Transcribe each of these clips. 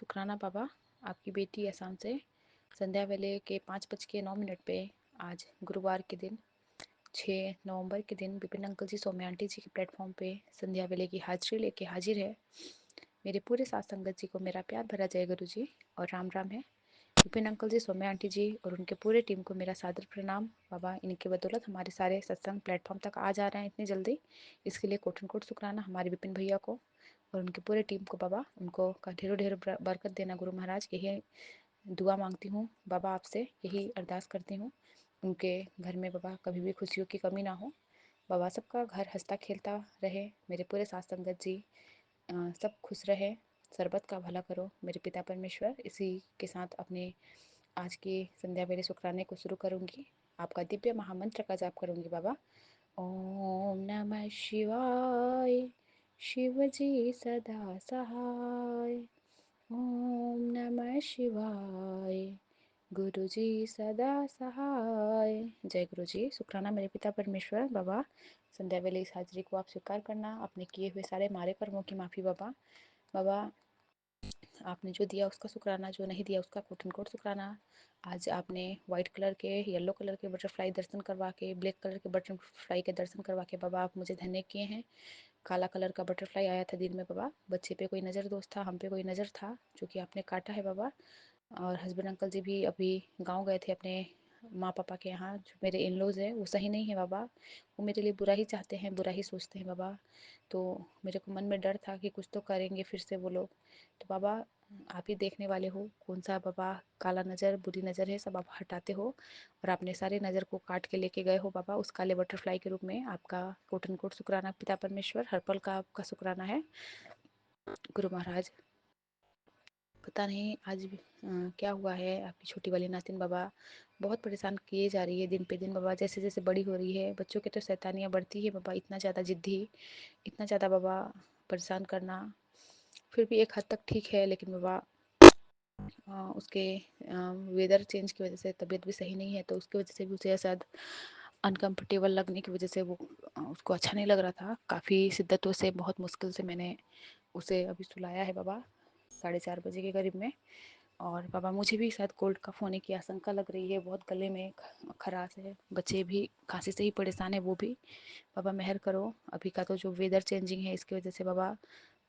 शुक्राना बाबा। आपकी बेटी असम से संध्या वेले के 5:09 पे आज गुरुवार के दिन 6 नवंबर के दिन विपिन अंकल जी सौम्या आंटी जी के प्लेटफॉर्म पे संध्या वेले की हाजिरी लेके हाजिर है। मेरे पूरे साथ संगत जी को मेरा प्यार भरा जय गुरु जी और राम राम है। विपिन अंकल जी, सौम्या आंटी जी और उनके पूरे टीम को मेरा सादर प्रणाम। बाबा, इनकी बदौलत हमारे सारे सत्संग प्लेटफॉर्म तक आ जा रहे हैं इतनी जल्दी, इसके लिए कोटन कोट शुक्राना हमारे विपिन भैया को और उनकी पूरे टीम को। बाबा, उनको का ढेरों ढेरों बरकत देना गुरु महाराज, यही दुआ मांगती हूँ बाबा आपसे, यही अरदास करती हूँ उनके घर में बाबा कभी भी खुशियों की कमी ना हो। बाबा, सबका घर हंसता खेलता रहे, मेरे पूरे साथ संगत जी सब खुश रहे, सरबत का भला करो मेरे पिता परमेश्वर। इसी के साथ अपने आज की संध्या मेरे शुक्राने को शुरू करूंगी, आपका दिव्य महामंत्र का जाप करूंगी। बाबा, ओम नमः शिवाय, शिव जी सदा सहाय। ओम नमः शिवाय, गुरु जी सदा सहाय। जय गुरु जी। शुक्राना मेरे पिता परमेश्वर। बाबा, संध्या वेले इस हाजिरी को आप स्वीकार करना, अपने किए हुए सारे मारे कर्मों की माफ़ी। बाबा, बाबा आपने जो दिया उसका शुक्राना, जो नहीं दिया उसका कोटन कोट शुक्राना। आज आपने वाइट कलर के, येलो कलर के बटरफ्लाई दर्शन करवा के, ब्लैक कलर के बटरफ्लाई के दर्शन करवा के बाबा आप मुझे धन्य किए हैं। काला कलर का बटरफ्लाई आया था दिन में बाबा, बच्चे पे कोई नज़र दोष था, हम पे कोई नज़र था, जो कि आपने काटा है बाबा। और हस्बैंड अंकल जी भी अभी गांव गए थे अपने माँ पापा के यहाँ, जो मेरे इन लॉज है वो सही नहीं है बाबा, वो मेरे लिए बुरा ही चाहते हैं, बुरा ही सोचते हैं बाबा। तो मेरे को मन में डर था कि कुछ तो करेंगे फिर से वो लोग। तो बाबा, आप ही देखने वाले हो कौन सा बाबा काला नज़र बुरी नज़र है, सब आप हटाते हो और आपने सारे नज़र को काट के लेके गए हो बाबा, उस काले बटरफ्लाई के रूप में आपका कोटन कोट शुक्राना पिता परमेश्वर, हर पल का आपका शुक्राना है गुरु महाराज। पता नहीं आज भी क्या हुआ है, आपकी छोटी वाली नातिन बाबा बहुत परेशान किए जा रही है दिन पे दिन बाबा, जैसे जैसे बड़ी हो रही है। बच्चों की तो शैतानियाँ बढ़ती है बाबा, इतना ज़्यादा जिद्दी, इतना ज़्यादा बाबा परेशान करना। फिर भी एक हद तक ठीक है, लेकिन बाबा उसके वेदर चेंज की वजह से तबीयत भी सही नहीं है, तो उसकी वजह से भी उसे शायद अनकम्फर्टेबल लगने की वजह से वो उसको अच्छा नहीं लग रहा था। काफ़ी शिद्दतों से, बहुत मुश्किल से मैंने उसे अभी सुलाया है बाबा, 4:30 बजे के करीब में। और बाबा, मुझे भी शायद कोल्ड कफ होने की आशंका लग रही है, बहुत गले में खराश है, बच्चे भी खांसी से ही परेशान है वो भी। बाबा मेहर करो, अभी का तो जो वेदर चेंजिंग है इसकी वजह से बाबा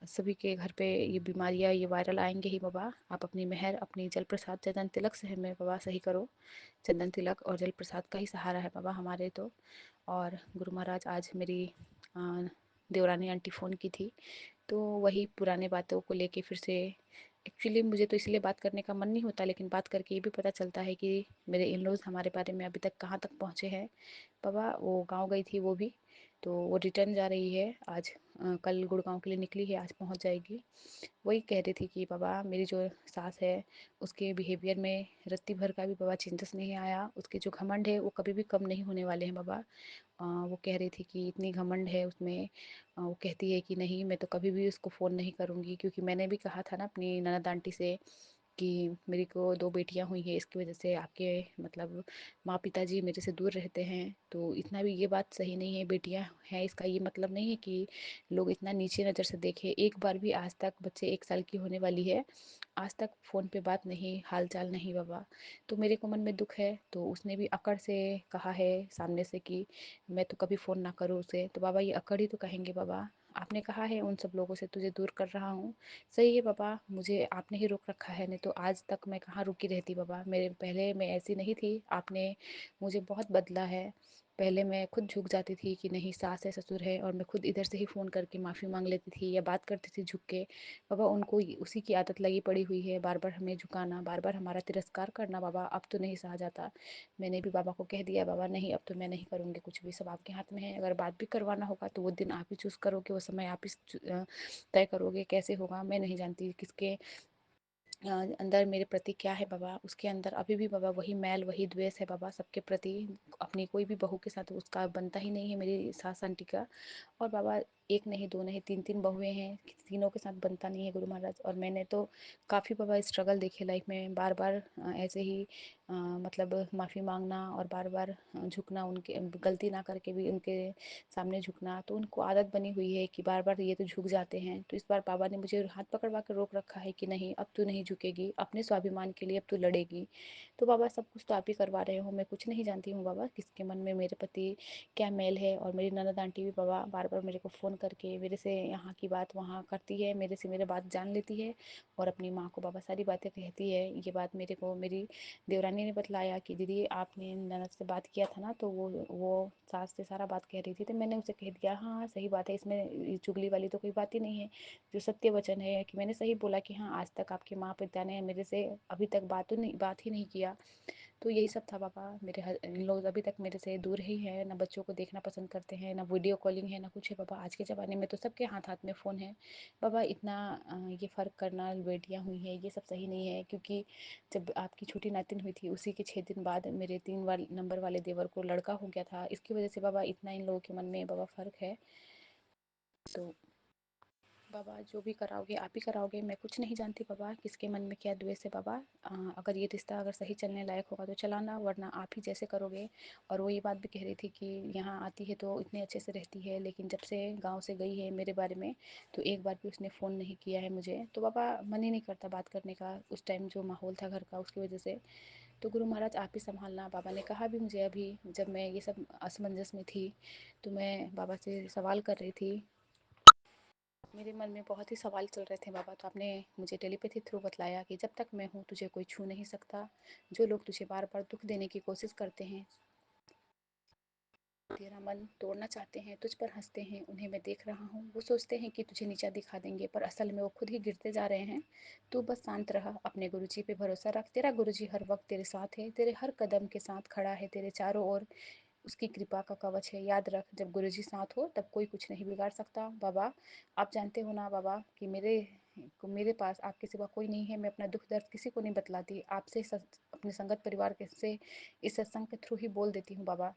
सभी के घर पे ये बीमारियाँ, ये वायरल आएंगे ही बाबा। आप अपनी मेहर, अपनी जल प्रसाद चंदन तिलक से हमें बाबा सही करो। चंदन तिलक और जल प्रसाद का ही सहारा है बाबा हमारे तो। और गुरु महाराज, आज मेरी देवरानी आंटी फ़ोन की थी, तो वही पुराने बातों को लेके फिर से, एक्चुअली मुझे तो इसलिए बात करने का मन नहीं होता, लेकिन बात करके ये भी पता चलता है कि मेरे इन लॉज हमारे बारे में अभी तक कहाँ तक पहुँचे हैं बाबा। वो गांव गई थी वो भी, तो वो रिटर्न जा रही है आज, कल गुड़गांव के लिए निकली है, आज पहुँच जाएगी। वही कह रही थी कि बाबा मेरी जो सास है उसके बिहेवियर में रत्ती भर का भी बाबा चेंजेस नहीं आया, उसके जो घमंड है वो कभी भी कम नहीं होने वाले हैं बाबा। वो कह रही थी कि इतनी घमंड है उसमें, वो कहती है कि नहीं मैं तो कभी भी उसको फ़ोन नहीं करूँगी, क्योंकि मैंने भी कहा था ना अपनी ननद आंटी से कि मेरी को 2 बेटियां हुई हैं, इसकी वजह से आपके मतलब माँ पिताजी मेरे से दूर रहते हैं, तो इतना भी ये बात सही नहीं है। बेटियां हैं इसका ये मतलब नहीं है कि लोग इतना नीचे नज़र से देखें। एक बार भी आज तक, बच्चे 1 साल की होने वाली है, आज तक फ़ोन पे बात नहीं, हाल चाल नहीं बाबा। तो मेरे को मन में दुख है, तो उसने भी अकड़ से कहा है सामने से कि मैं तो कभी फ़ोन ना करूँ उसे। तो बाबा ये अकड़ ही तो कहेंगे बाबा, आपने कहा है उन सब लोगों से तुझे दूर कर रहा हूँ। सही है बाबा, मुझे आपने ही रोक रखा है, नहीं तो आज तक मैं कहाँ रुकी रहती बाबा। मेरे पहले मैं ऐसी नहीं थी, आपने मुझे बहुत बदला है। पहले मैं खुद झुक जाती थी कि नहीं सास है ससुर है, और मैं खुद इधर से ही फ़ोन करके माफ़ी मांग लेती थी या बात करती थी झुक के। बाबा उनको उसी की आदत लगी पड़ी हुई है, बार बार हमें झुकाना, बार बार हमारा तिरस्कार करना बाबा, अब तो नहीं सहा जाता। मैंने भी बाबा को कह दिया बाबा नहीं अब तो मैं नहीं करूँगी कुछ भी, सब आपके हाथ में है। अगर बात भी करवाना होगा तो वो दिन आप ही चूज़ करोगे, वो समय आप ही तय करोगे कैसे होगा। मैं नहीं जानती किसके अंदर मेरे प्रति क्या है बाबा, उसके अंदर अभी भी बाबा वही मैल, वही द्वेष है बाबा सबके प्रति। अपनी कोई भी बहू के साथ उसका बनता ही नहीं है मेरी सास आंटी का। और बाबा एक नहीं, दो नहीं, तीन तीन बहुएं हैं, तीनों के साथ बनता नहीं है गुरु महाराज। और मैंने तो काफ़ी बाबा स्ट्रगल देखे लाइफ में, बार बार ऐसे ही मतलब माफ़ी मांगना और बार बार झुकना, उनके गलती ना करके भी उनके सामने झुकना। तो उनको आदत बनी हुई है कि बार बार ये तो झुक जाते हैं। तो इस बार बाबा ने मुझे हाथ पकड़वा कर रोक रखा है कि नहीं, अब तू नहीं झुकेगी, अपने स्वाभिमान के लिए अब तू लड़ेगी। तो बाबा सब कुछ तो आप ही करवा रहे हो, मैं कुछ नहीं जानती हूँ बाबा किसके मन में मेरे प्रति क्या मेल है। और मेरी ननद आंटी भी बाबा बार बार मेरे को फ़ोन करके मेरे से यहाँ की बात वहाँ करती है, मेरे से मेरे बात जान लेती है और अपनी माँ को बाबा सारी बातें कहती है। ये बात मेरे को मेरी देवरानी ने बतलाया कि दीदी आपने ननद से बात किया था ना, तो वो सास से सारा बात कह रही थी। तो मैंने उसे कह दिया हाँ हाँ सही बात है, इसमें चुगली वाली तो कोई बात ही नहीं है, जो सत्य वचन है कि मैंने सही बोला कि हाँ आज तक आपके माँ पिता ने मेरे से अभी तक बात ही नहीं किया। तो यही सब था बाबा। इन लोग अभी तक मेरे से दूर ही है, ना बच्चों को देखना पसंद करते हैं, ना वीडियो कॉलिंग है, ना कुछ है बाबा। आज के ज़माने में तो सबके हाथ हाथ में फ़ोन है बाबा। इतना ये फ़र्क करना बेटियां हुई हैं ये सब सही नहीं है, क्योंकि जब आपकी छोटी नातिन हुई थी उसी के 6 दिन बाद मेरे नंबर वाले देवर को लड़का हो गया था। इसकी वजह से बाबा इतना इन लोगों के मन में बाबा फ़र्क है। तो बाबा जो भी कराओगे आप ही कराओगे, मैं कुछ नहीं जानती बाबा किसके मन में क्या द्वेष है बाबा। अगर ये रिश्ता अगर सही चलने लायक होगा तो चलाना, वरना आप ही जैसे करोगे। और वो ये बात भी कह रही थी कि यहाँ आती है तो इतने अच्छे से रहती है, लेकिन जब से गाँव से गई है मेरे बारे में तो एक बार भी उसने फ़ोन नहीं किया है मुझे। तो बाबा मन ही नहीं करता बात करने का, उस टाइम जो माहौल था घर का उसकी वजह से। तो गुरु महाराज आप ही संभालना, बाबा ने कहा भी मुझे अभी जब मैं ये सब असमंजस में थी तो मैं बाबा से सवाल कर रही थी। मेरे मन में बहुत ही सवाल चल रहे थे बाबा, तो आपने मुझे टेलीपैथी थ्रू बतलाया कि जब तक मैं हूँ तुझे कोई छू नहीं सकता। जो लोग तुझे बार बार दुख देने की कोशिश करते हैं, तेरा मन तोड़ना चाहते हैं, तुझ पर हंसते हैं, उन्हें मैं देख रहा हूँ। वो सोचते हैं कि तुझे नीचा दिखा देंगे, पर असल में वो खुद ही गिरते जा रहे हैं। तू बस शांत रह, अपने गुरुजी पे भरोसा रख। तेरा गुरुजी हर वक्त तेरे साथ है, तेरे हर कदम के साथ खड़ा है, तेरे चारों ओर उसकी कृपा का कवच है। याद रख, जब गुरुजी साथ हो तब कोई कुछ नहीं बिगाड़ सकता। बाबा आप जानते हो ना बाबा कि मेरे पास आपके सिवा कोई नहीं है। मैं अपना दुख दर्द किसी को नहीं बतलाती, आपसे अपने संगत परिवार के से इस सत्संग के थ्रू ही बोल देती हूँ बाबा।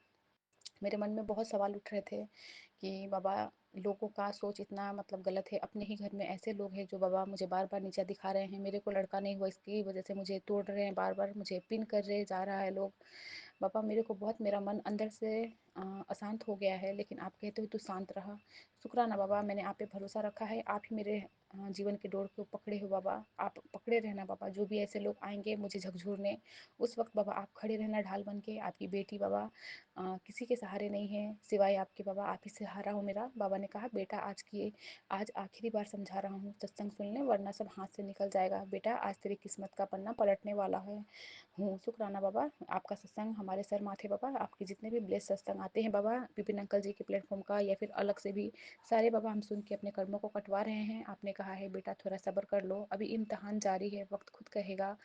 मेरे मन में बहुत सवाल उठ रहे थे कि बाबा लोगों का सोच इतना मतलब गलत है। अपने ही घर में ऐसे लोग हैं जो बाबा मुझे बार बार नीचा दिखा रहे हैं, मेरे को लड़का नहीं हुआ इसकी वजह से मुझे तोड़ रहे हैं, बार बार मुझे पिन कर रहे जा रहा है लोग। बाबा मेरे को बहुत, मेरा मन अंदर से अशांत हो गया है, लेकिन आप कहते हो तो शांत रहा। शुक्राना बाबा, मैंने आप पे भरोसा रखा है, आप ही मेरे जीवन के डोर को पकड़े हो बाबा। आप पकड़े रहना बाबा, जो भी ऐसे लोग आएंगे मुझे झकझोरने, उस वक्त बाबा आप खड़े रहना ढाल बन के। आपकी बेटी बाबा किसी के सहारे नहीं है सिवाय आपके बाबा, आप ही सहारा हो मेरा। बाबा ने कहा बेटा आज आखिरी बार समझा रहा हूँ, सत्संग सुन ले वरना सब हाथ से निकल जाएगा। बेटा आज तेरी किस्मत का पन्ना पलटने वाला है। हूँ शुक्राना बाबा, आपका सत्संग हमारे सर माथे बाबा। आपके जितने भी ब्लेस सत्संग आते हैं बाबा, विपिन अंकल जी के प्लेटफॉर्म का या फिर अलग से भी, सारे बाबा हम सुन के अपने कर्मों को कटवा रहे हैं। आपने कहा है बेटा थोड़ा सब्र कर लो, अभी इम्तहान जारी है, वक्त खुद कहेगा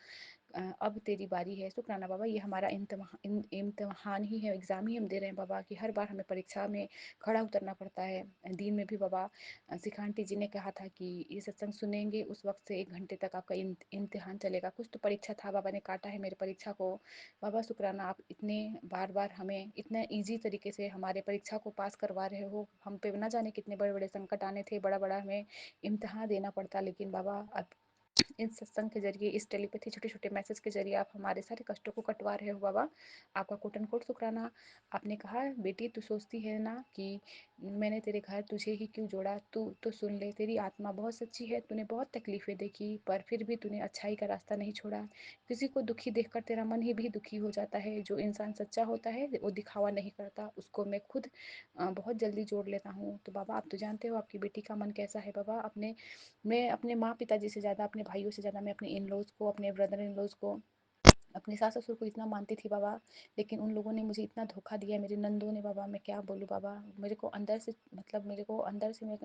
अब तेरी बारी है। शुक्राना बाबा, ये हमारा इम्तहान ही है, एग्ज़ाम ही हम दे रहे हैं बाबा, कि हर बार हमें परीक्षा में खड़ा उतरना पड़ता है। दिन में भी बाबा शिखा आंटी जी ने कहा था कि ये सत्संग सुनेंगे उस वक्त से 1 घंटे तक आपका इम्तिहान चलेगा। कुछ तो परीक्षा था, बाबा ने काटा है मेरे परीक्षा को। बाबा शुक्राना, आप इतने बार बार हमें इतना ईजी तरीके से हमारे परीक्षा को पास करवा रहे हो। हम पे ना जाने कितने बड़े बड़े संकट आने थे, बड़ा बड़ा हमें इम्तहान देना पड़ता, लेकिन बाबा अब इस सत्संग के जरिए, इस टेलीपैथी छोटे छोटे मैसेज के जरिए आप हमारे सारे कष्टों को कटवा रहे हो बाबा। आपका कोटन कोट शुक्राना। आपने कहा बेटी तू सोचती है ना कि मैंने तेरे घर तुझे ही क्यों जोड़ा, तू तो सुन ले, तेरी आत्मा बहुत सच्ची है, तूने बहुत तकलीफें देखी पर फिर भी तूने अच्छाई का रास्ता नहीं छोड़ा। किसी को दुखी देखकर तेरा मन ही भी दुखी हो जाता है। जो इंसान सच्चा होता है वो दिखावा नहीं करता, उसको मैं खुद बहुत जल्दी जोड़ लेता हूँ। तो बाबा आप तो जानते हो आपकी बेटी का मन कैसा है बाबा। मैं अपने माँ पिताजी से ज़्यादा, अपने भाइयों से ज़्यादा मैं अपने इन लॉज को, अपने ब्रदर इन लॉज को, अपने सास ससुर को इतना मानती थी बाबा, लेकिन उन लोगों ने मुझे इतना धोखा दिया, मेरी नंदों ने बाबा। मैं क्या बोलूँ बाबा, मेरे को अंदर से मतलब मेरे को अंदर से मैं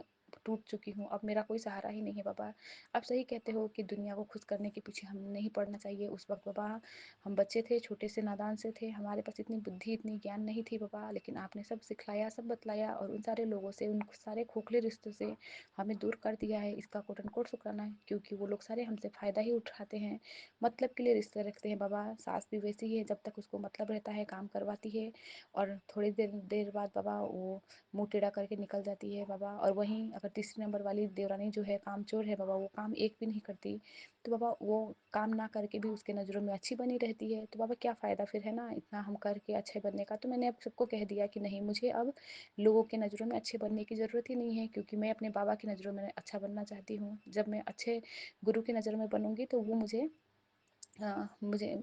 टूट चुकी हूँ, अब मेरा कोई सहारा ही नहीं है बाबा। आप सही कहते हो कि दुनिया को खुश करने के पीछे हमें नहीं पड़ना चाहिए। उस वक्त बाबा हम बच्चे थे, छोटे से नादान से थे, हमारे पास इतनी बुद्धि इतनी ज्ञान नहीं थी बाबा, लेकिन आपने सब सिखलाया सब बतलाया और उन सारे लोगों से, उन सारे खोखले रिश्तों से हमें दूर कर दिया है। इसका कोट अनकोट शुक्राना है, क्योंकि वो लोग सारे हमसे फ़ायदा ही उठाते हैं, मतलब के लिए रिश्ते रखते हैं बाबा। सास भी वैसी ही है, जब तक उसको मतलब रहता है काम करवाती है और थोड़ी देर देर बाद बाबा वो मुंह टेढ़ा करके निकल जाती है बाबा। और वहीं अगर तीसरे नंबर वाली देवरानी जो है कामचोर है बाबा, वो काम एक भी नहीं करती, तो बाबा वो काम ना करके भी उसके नज़रों में अच्छी बनी रहती है, तो बाबा क्या फ़ायदा फिर, है ना, इतना हम करके अच्छे बनने का। तो मैंने अब सबको कह दिया कि नहीं, मुझे अब लोगों के नज़रों में अच्छे बनने की ज़रूरत ही नहीं है, क्योंकि मैं अपने बाबा की नज़रों में अच्छा बनना चाहती हूँ। जब मैं अच्छे गुरु की नज़रों में बनूंगी तो वो मुझे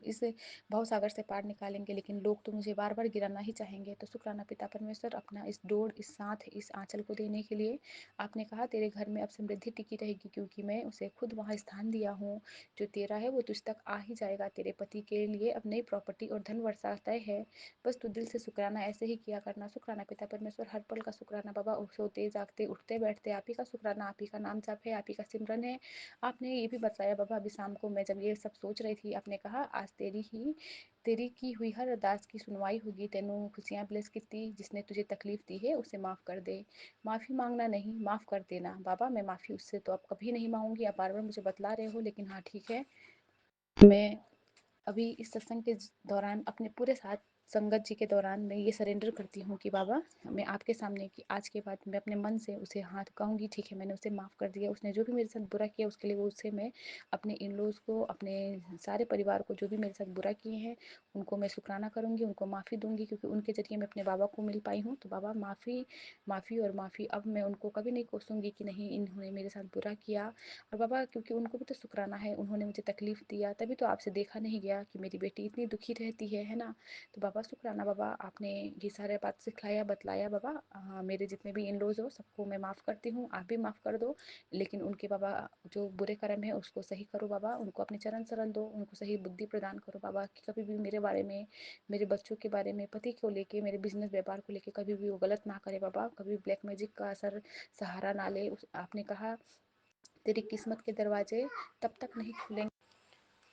इस भवसागर से पार निकालेंगे, लेकिन लोग तो मुझे बार बार गिराना ही चाहेंगे। तो शुक्राना पिता परमेश्वर, अपना इस डोर, इस साथ, इस आंचल को देने के लिए। आपने कहा तेरे घर में अब समृद्धि टिकी रहेगी, क्योंकि मैं उसे खुद वहाँ स्थान दिया हूँ। जो तेरा है वो तुझ तक आ ही जाएगा। तेरे पति के लिए अब नई प्रॉपर्टी और धन वर्षा तय है। बस तू दिल से शुक्राना ऐसे ही किया करना। शुक्राना पिता परमेश्वर, हर पल का शुक्राना बाबा, सोते जागते उठते बैठते आप ही का शुक्राना, आप ही का नाम जाप है, आप ही का सिमरन है। आपने ये भी बताया बाबा, अभी शाम को मैं जब ये सब सोच रही थी, आपने कहा आज तेरी की हुई हर अरदास की सुनवाई होगी। तेनू खुशियाँ ब्लेस कीती, जिसने तुझे तकलीफ दी है उसे माफ़ कर दे। माफ़ी मांगना नहीं, माफ़ कर देना बाबा। मैं माफ़ी उससे तो अब कभी नहीं मांगूंगी, आप बार बार मुझे बतला रहे हो, लेकिन हाँ ठीक है। मैं अभी इस सत्संग के दौरान अपने पूरे साथ संगत जी के दौरान मैं ये सरेंडर करती हूँ कि बाबा, मैं आपके सामने कि आज के बाद मैं अपने मन से उसे हाथ कहूँगी, ठीक है मैंने उसे माफ़ कर दिया, उसने जो भी मेरे साथ बुरा किया उसके लिए वो उससे मैं अपने इन लॉज को, अपने सारे परिवार को जो भी मेरे साथ बुरा किए हैं उनको मैं शुक्राना करूँगी, उनको माफ़ी दूंगी, क्योंकि उनके जरिए मैं अपने बाबा को मिल पाई हूँ। तो बाबा माफ़ी, माफ़ी और माफ़ी। अब मैं उनको कभी नहीं कोसूंगी कि नहीं इन्होंने मेरे साथ बुरा किया। और बाबा क्योंकि उनको भी तो शुक्राना है, उन्होंने मुझे तकलीफ दिया, तभी तो आपसे देखा नहीं गया कि मेरी बेटी इतनी दुखी रहती है ना। तो बाबा शुक्राना बाबा, आपने ये सारे बात सिखलाया बतलाया बाबा। मेरे जितने भी इन लॉज हो सबको मैं माफ़ करती हूँ, आप भी माफ़ कर दो, लेकिन उनके बाबा जो बुरे कर्म है उसको सही करो बाबा, उनको अपने चरण शरण दो, उनको सही बुद्धि प्रदान करो बाबा, कि कभी भी मेरे बारे में, मेरे बच्चों के बारे में, पति को लेके, मेरे बिजनेस व्यापार को लेके कभी भी वो गलत ना करे बाबा, कभी ब्लैक मैजिक का असर सहारा ना ले। आपने कहा तेरी किस्मत के दरवाजे तब तक नहीं खुलेंगे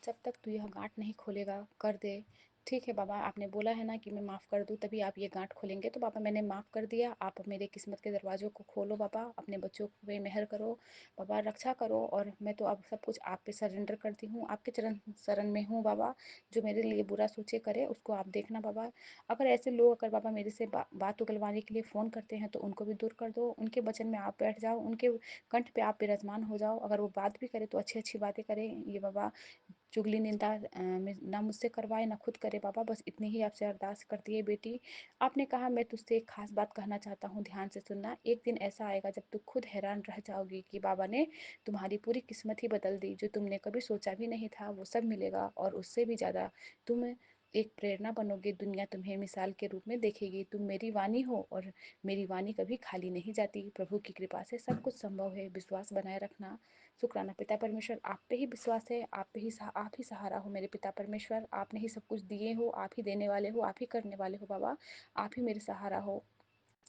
जब तक तू यह गांठ नहीं खोलेगा, कर दे। ठीक है बाबा, आपने बोला है ना कि मैं माफ़ कर दूँ तभी आप ये गांठ खोलेंगे, तो बाबा मैंने माफ़ कर दिया। आप मेरे किस्मत के दरवाज़ों को खोलो बाबा, अपने बच्चों पे मेहर करो बाबा, रक्षा करो। और मैं तो अब सब कुछ आप पे सरेंडर करती हूँ, आपके चरण शरण में हूँ बाबा। जो मेरे लिए बुरा सोचे करे उसको आप देखना बाबा। अगर ऐसे लोग अगर बाबा मेरे से बात उगलवाने के लिए फ़ोन करते हैं तो उनको भी दूर कर दो, उनके वचन में आप बैठ जाओ, उनके कंठ पे आप विराजमान हो जाओ। अगर वो बात भी करे तो अच्छी अच्छी बातें करें, ये बाबा चुगली निंदा ना मुझसे करवाए ना खुद करे बाबा। बस इतनी ही आपसे अरदास करती है बेटी। आपने कहा मैं तुझसे एक खास बात कहना चाहता हूँ, ध्यान से सुनना। एक दिन ऐसा आएगा जब तू खुद हैरान रह जाओगी कि बाबा ने तुम्हारी पूरी किस्मत ही बदल दी, जो तुमने कभी सोचा भी नहीं था वो सब मिलेगा, और उससे भी ज़्यादा। तुम एक प्रेरणा बनोगे, दुनिया तुम्हें मिसाल के रूप में देखेगी। तुम मेरी वाणी हो और मेरी वाणी कभी खाली नहीं जाती। प्रभु की कृपा से सब कुछ संभव है, विश्वास बनाए रखना। शुक्राना पिता परमेश्वर, आप पे ही विश्वास है, आप ही सहारा हो मेरे पिता परमेश्वर। आपने ही सब कुछ दिए हो, आप ही देने वाले हो, आप ही करने वाले हो बाबा, आप ही मेरे सहारा हो।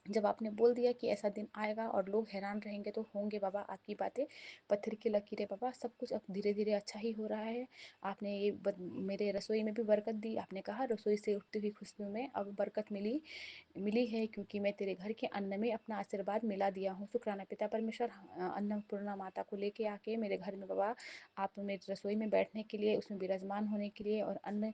जब आपने बोल दिया कि ऐसा दिन आएगा और लोग हैरान रहेंगे तो होंगे बाबा, आपकी बातें पत्थर की लकीरें बाबा। सब कुछ अब धीरे धीरे अच्छा ही हो रहा है। आपने मेरे रसोई में भी बरकत दी। आपने कहा रसोई से उठती हुई खुशबू में अब बरकत मिली मिली है, क्योंकि मैं तेरे घर के अन्न में अपना आशीर्वाद मिला दिया हूँ। शुक्राना पिता परमेश्वर, अन्नपूर्णा माता को लेके आके मेरे घर में बाबा, आप मेरी रसोई में बैठने के लिए, उसमें विराजमान होने के लिए और अन्न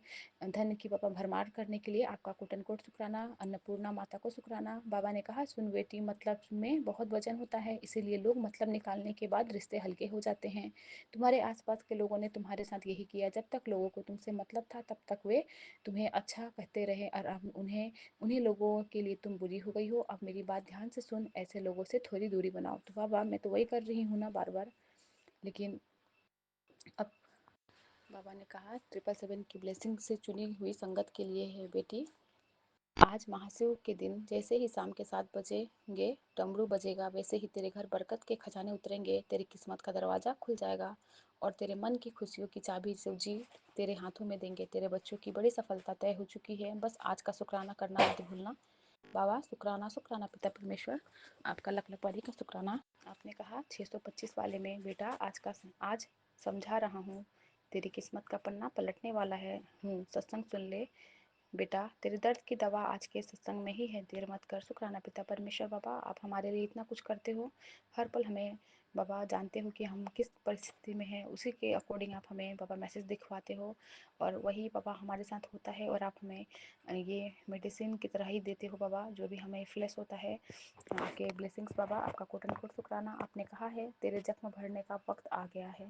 धन की बाबा भरमार करने के लिए आपका कोटन कोट शुक्राना। अन्नपूर्णा माता को शुक्राना। बाबा ने कहा सुन बेटी, मतलब में बहुत वजन होता है, इसीलिए लोग मतलब निकालने के बाद रिश्ते हल्के हो जाते हैं। तुम्हारे आसपास के लोगों ने तुम्हारे साथ यही किया। जब तक लोगों को तुमसे मतलब था तब तक वे तुम्हें अच्छा कहते रहे, और अब उन्हीं लोगों के लिए तुम बुरी हो गई हो। अब मेरी बात ध्यान से सुन, ऐसे लोगों से थोड़ी दूरी बनाओ। तो बाबा मैं तो वही कर रही हूँ ना बार बार, लेकिन अब बाबा ने कहा 777 की ब्लेसिंग से चुनी हुई संगत के लिए है बेटी। आज महाशिव के दिन जैसे ही शाम के 7 बजेंगे डमरू बजेगा, वैसे ही तेरे घर बरकत के खजाने उतरेंगे, तेरी किस्मत का दरवाजा खुल जाएगा, और तेरे मन की खुशियों की चाबी शिव जी तेरे हाथों में देंगे। तेरे बच्चों की बड़ी सफलता तय हो चुकी है, बस आज का शुक्राना करना मत भूलना। बाबा शुक्राना शुक्राना पिता परमेश्वर, आपका लख लख वाली का शुक्राना। आपने कहा 625 वाले में बेटा आज समझा रहा हूँ, तेरी किस्मत का पन्ना पलटने वाला है। सत्संग सुन ले बेटा, तेरे दर्द की दवा आज के सत्संग में ही है, देर मत कर। शुक्राना पिता परमेश्वर। बाबा आप हमारे लिए इतना कुछ करते हो, हर पल हमें बाबा जानते हो कि हम किस परिस्थिति में हैं, उसी के अकॉर्डिंग आप हमें बाबा मैसेज दिखवाते हो और वही बाबा हमारे साथ होता है। और आप हमें ये मेडिसिन की तरह ही देते हो बाबा, जो भी हमें फ्लैश होता है। आपके ब्लेसिंग्स बाबा, आपका कोट एंड कोट शुक्राना। आपने कहा है तेरे जख्म भरने का वक्त आ गया है,